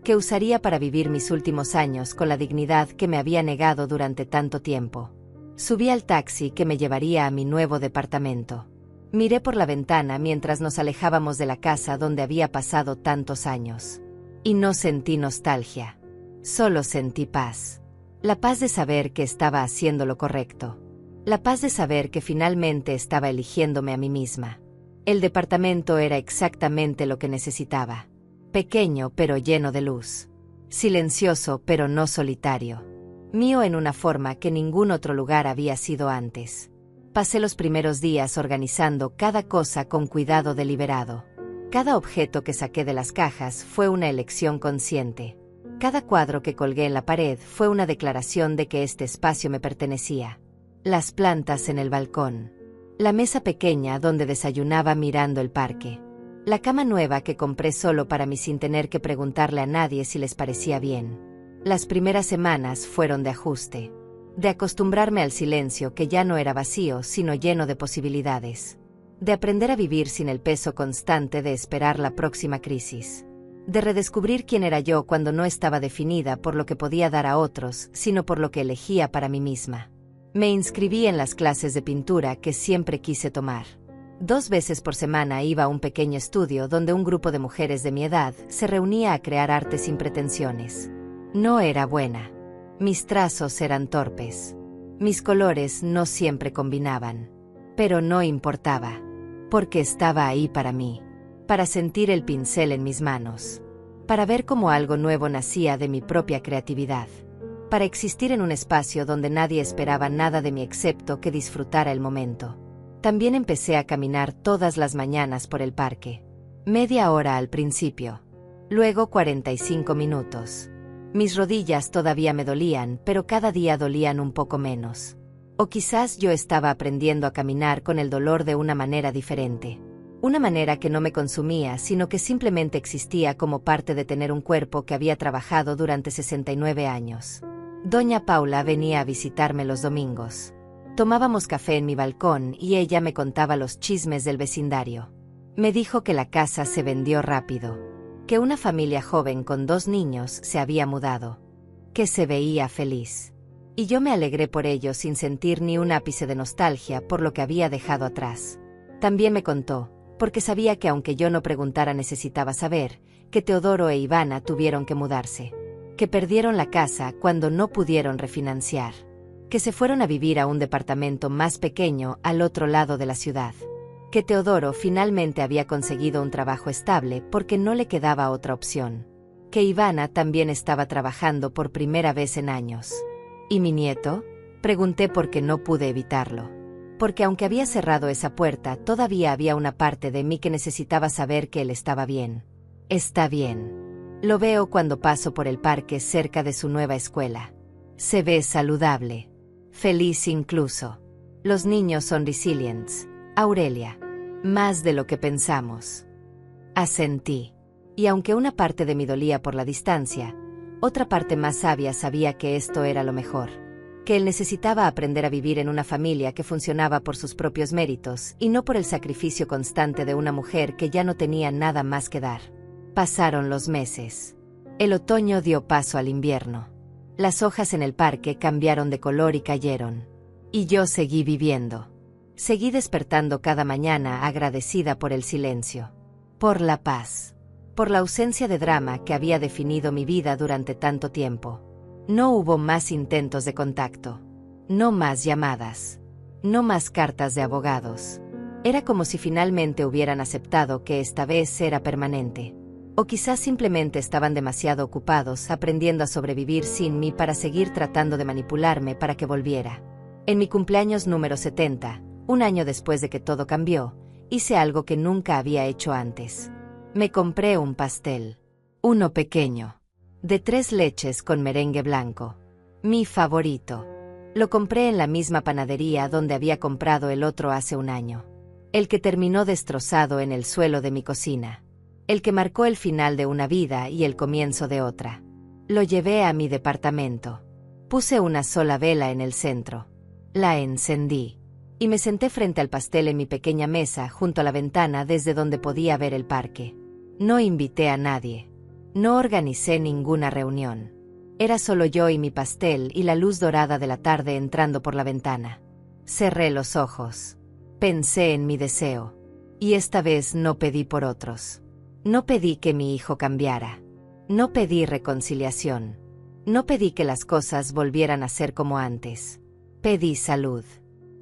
Que usaría para vivir mis últimos años con la dignidad que me había negado durante tanto tiempo. Subí al taxi que me llevaría a mi nuevo departamento. Miré por la ventana mientras nos alejábamos de la casa donde había pasado tantos años. Y no sentí nostalgia. Solo sentí paz. La paz de saber que estaba haciendo lo correcto. La paz de saber que finalmente estaba eligiéndome a mí misma. El departamento era exactamente lo que necesitaba. Pequeño pero lleno de luz. Silencioso pero no solitario. Mío en una forma que ningún otro lugar había sido antes. Pasé los primeros días organizando cada cosa con cuidado deliberado. Cada objeto que saqué de las cajas fue una elección consciente. Cada cuadro que colgué en la pared fue una declaración de que este espacio me pertenecía. Las plantas en el balcón. La mesa pequeña donde desayunaba mirando el parque. La cama nueva que compré solo para mí sin tener que preguntarle a nadie si les parecía bien. Las primeras semanas fueron de ajuste. De acostumbrarme al silencio que ya no era vacío sino lleno de posibilidades. De aprender a vivir sin el peso constante de esperar la próxima crisis. De redescubrir quién era yo cuando no estaba definida por lo que podía dar a otros, sino por lo que elegía para mí misma. Me inscribí en las clases de pintura que siempre quise tomar. 2 veces por semana iba a un pequeño estudio donde un grupo de mujeres de mi edad se reunía a crear arte sin pretensiones. No era buena. Mis trazos eran torpes. Mis colores no siempre combinaban. Pero no importaba. Porque estaba ahí para mí. Para sentir el pincel en mis manos. Para ver cómo algo nuevo nacía de mi propia creatividad. Para existir en un espacio donde nadie esperaba nada de mí excepto que disfrutara el momento. También empecé a caminar todas las mañanas por el parque. Media hora al principio. Luego 45 minutos. Mis rodillas todavía me dolían, pero cada día dolían un poco menos. O quizás yo estaba aprendiendo a caminar con el dolor de una manera diferente. Una manera que no me consumía, sino que simplemente existía como parte de tener un cuerpo que había trabajado durante 69 años. Doña Paula venía a visitarme los domingos. Tomábamos café en mi balcón y ella me contaba los chismes del vecindario. Me dijo que la casa se vendió rápido. Que una familia joven con 2 niños se había mudado. Que se veía feliz. Y yo me alegré por ello sin sentir ni un ápice de nostalgia por lo que había dejado atrás. También me contó, porque sabía que aunque yo no preguntara necesitaba saber, que Teodoro e Ivana tuvieron que mudarse. Que perdieron la casa cuando no pudieron refinanciar. Que se fueron a vivir a un departamento más pequeño al otro lado de la ciudad. Que Teodoro finalmente había conseguido un trabajo estable porque no le quedaba otra opción. Que Ivana también estaba trabajando por primera vez en años. ¿Y mi nieto? Pregunté porque no pude evitarlo. Porque aunque había cerrado esa puerta, todavía había una parte de mí que necesitaba saber que él estaba bien. Está bien. Lo veo cuando paso por el parque cerca de su nueva escuela. Se ve saludable. Feliz incluso. Los niños son resilientes. Aurelia. Más de lo que pensamos. Asentí. Y aunque una parte de mí dolía por la distancia, otra parte más sabia sabía que esto era lo mejor. Que él necesitaba aprender a vivir en una familia que funcionaba por sus propios méritos y no por el sacrificio constante de una mujer que ya no tenía nada más que dar. Pasaron los meses. El otoño dio paso al invierno. Las hojas en el parque cambiaron de color y cayeron. Y yo seguí viviendo. Seguí despertando cada mañana agradecida por el silencio. Por la paz. por la ausencia de drama que había definido mi vida durante tanto tiempo. No hubo más intentos de contacto. No más llamadas. No más cartas de abogados. Era como si finalmente hubieran aceptado que esta vez era permanente. O quizás simplemente estaban demasiado ocupados aprendiendo a sobrevivir sin mí para seguir tratando de manipularme para que volviera. En mi cumpleaños número 70, un año después de que todo cambió, hice algo que nunca había hecho antes. Me compré un pastel. Uno pequeño. De 3 leches con merengue blanco. Mi favorito. Lo compré en la misma panadería donde había comprado el otro hace un año. El que terminó destrozado en el suelo de mi cocina. El que marcó el final de una vida y el comienzo de otra. Lo llevé a mi departamento. Puse una sola vela en el centro. La encendí. Y me senté frente al pastel en mi pequeña mesa junto a la ventana desde donde podía ver el parque. No invité a nadie. No organicé ninguna reunión. Era solo yo y mi pastel y la luz dorada de la tarde entrando por la ventana. Cerré los ojos. Pensé en mi deseo. Y esta vez no pedí por otros. No pedí que mi hijo cambiara. No pedí reconciliación. No pedí que las cosas volvieran a ser como antes. Pedí salud.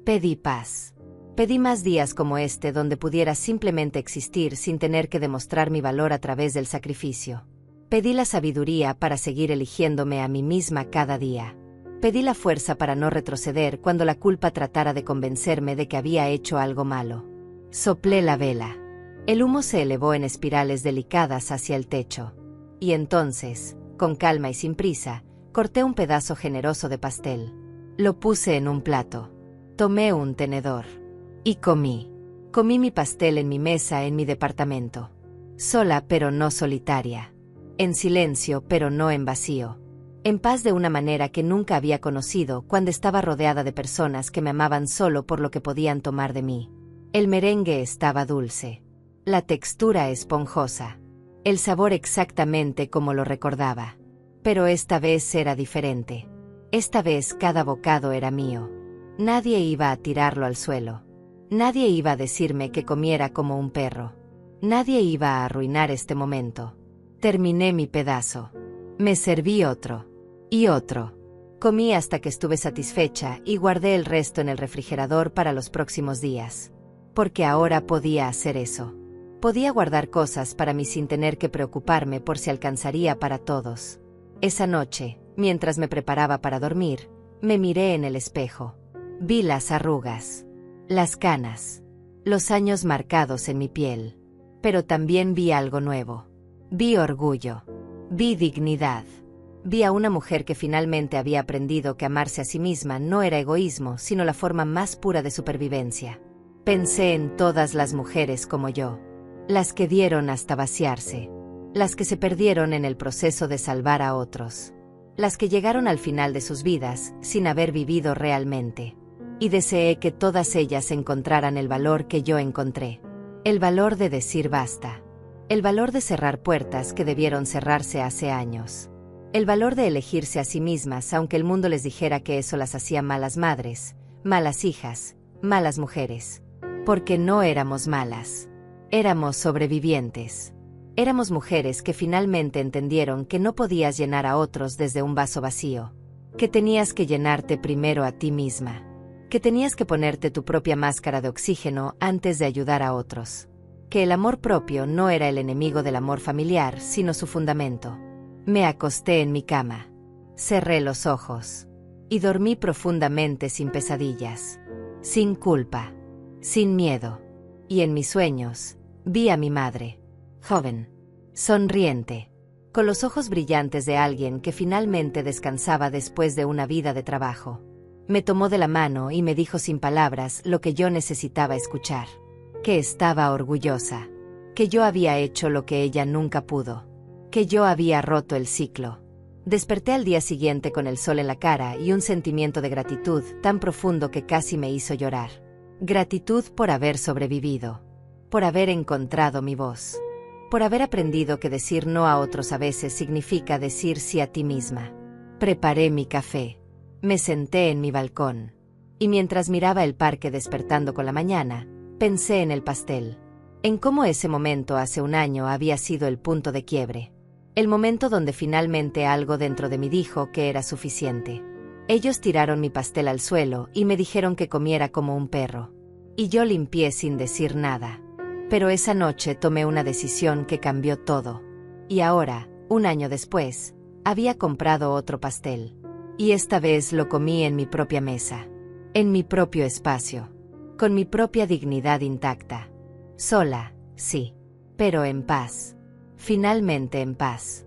Pedí paz. Pedí más días como este donde pudiera simplemente existir sin tener que demostrar mi valor a través del sacrificio. Pedí la sabiduría para seguir eligiéndome a mí misma cada día. Pedí la fuerza para no retroceder cuando la culpa tratara de convencerme de que había hecho algo malo. Soplé la vela. El humo se elevó en espirales delicadas hacia el techo. Y entonces, con calma y sin prisa, corté un pedazo generoso de pastel. Lo puse en un plato. Tomé un tenedor. Y comí. Comí mi pastel en mi mesa en mi departamento. Sola pero no solitaria. En silencio pero no en vacío. En paz de una manera que nunca había conocido cuando estaba rodeada de personas que me amaban solo por lo que podían tomar de mí. El merengue estaba dulce. La textura esponjosa. El sabor exactamente como lo recordaba. Pero esta vez era diferente. Esta vez cada bocado era mío. Nadie iba a tirarlo al suelo. Nadie iba a decirme que comiera como un perro. Nadie iba a arruinar este momento. Terminé mi pedazo. Me serví otro. Y otro. Comí hasta que estuve satisfecha y guardé el resto en el refrigerador para los próximos días. Porque ahora podía hacer eso. Podía guardar cosas para mí sin tener que preocuparme por si alcanzaría para todos. Esa noche, mientras me preparaba para dormir, me miré en el espejo. Vi las arrugas, las canas, los años marcados en mi piel. Pero también vi algo nuevo. Vi orgullo. Vi dignidad. Vi a una mujer que finalmente había aprendido que amarse a sí misma no era egoísmo, sino la forma más pura de supervivencia. Pensé en todas las mujeres como yo. Las que dieron hasta vaciarse. Las que se perdieron en el proceso de salvar a otros. Las que llegaron al final de sus vidas sin haber vivido realmente. Y deseé que todas ellas encontraran el valor que yo encontré. El valor de decir basta. El valor de cerrar puertas que debieron cerrarse hace años. El valor de elegirse a sí mismas aunque el mundo les dijera que eso las hacía malas madres, malas hijas, malas mujeres. Porque no éramos malas. Éramos sobrevivientes. Éramos mujeres que finalmente entendieron que no podías llenar a otros desde un vaso vacío. Que tenías que llenarte primero a ti misma. Que tenías que ponerte tu propia máscara de oxígeno antes de ayudar a otros. Que el amor propio no era el enemigo del amor familiar, sino su fundamento. Me acosté en mi cama. Cerré los ojos. Y dormí profundamente sin pesadillas. Sin culpa. Sin miedo. Y en mis sueños, vi a mi madre. Joven. Sonriente. Con los ojos brillantes de alguien que finalmente descansaba después de una vida de trabajo. Me tomó de la mano y me dijo sin palabras lo que yo necesitaba escuchar. Que estaba orgullosa. Que yo había hecho lo que ella nunca pudo. Que yo había roto el ciclo. Desperté al día siguiente con el sol en la cara y un sentimiento de gratitud tan profundo que casi me hizo llorar. Gratitud por haber sobrevivido. Por haber encontrado mi voz. Por haber aprendido que decir no a otros a veces significa decir sí a ti misma. Preparé mi café. Me senté en mi balcón. Y mientras miraba el parque despertando con la mañana, pensé en el pastel. en cómo ese momento hace un año había sido el punto de quiebre. El momento donde finalmente algo dentro de mí dijo que era suficiente. Ellos tiraron mi pastel al suelo y me dijeron que comiera como un perro. Y yo limpié sin decir nada. Pero esa noche tomé una decisión que cambió todo. Y ahora, un año después, había comprado otro pastel. Y esta vez lo comí en mi propia mesa. En mi propio espacio. Con mi propia dignidad intacta. Sola, sí. Pero en paz. Finalmente en paz.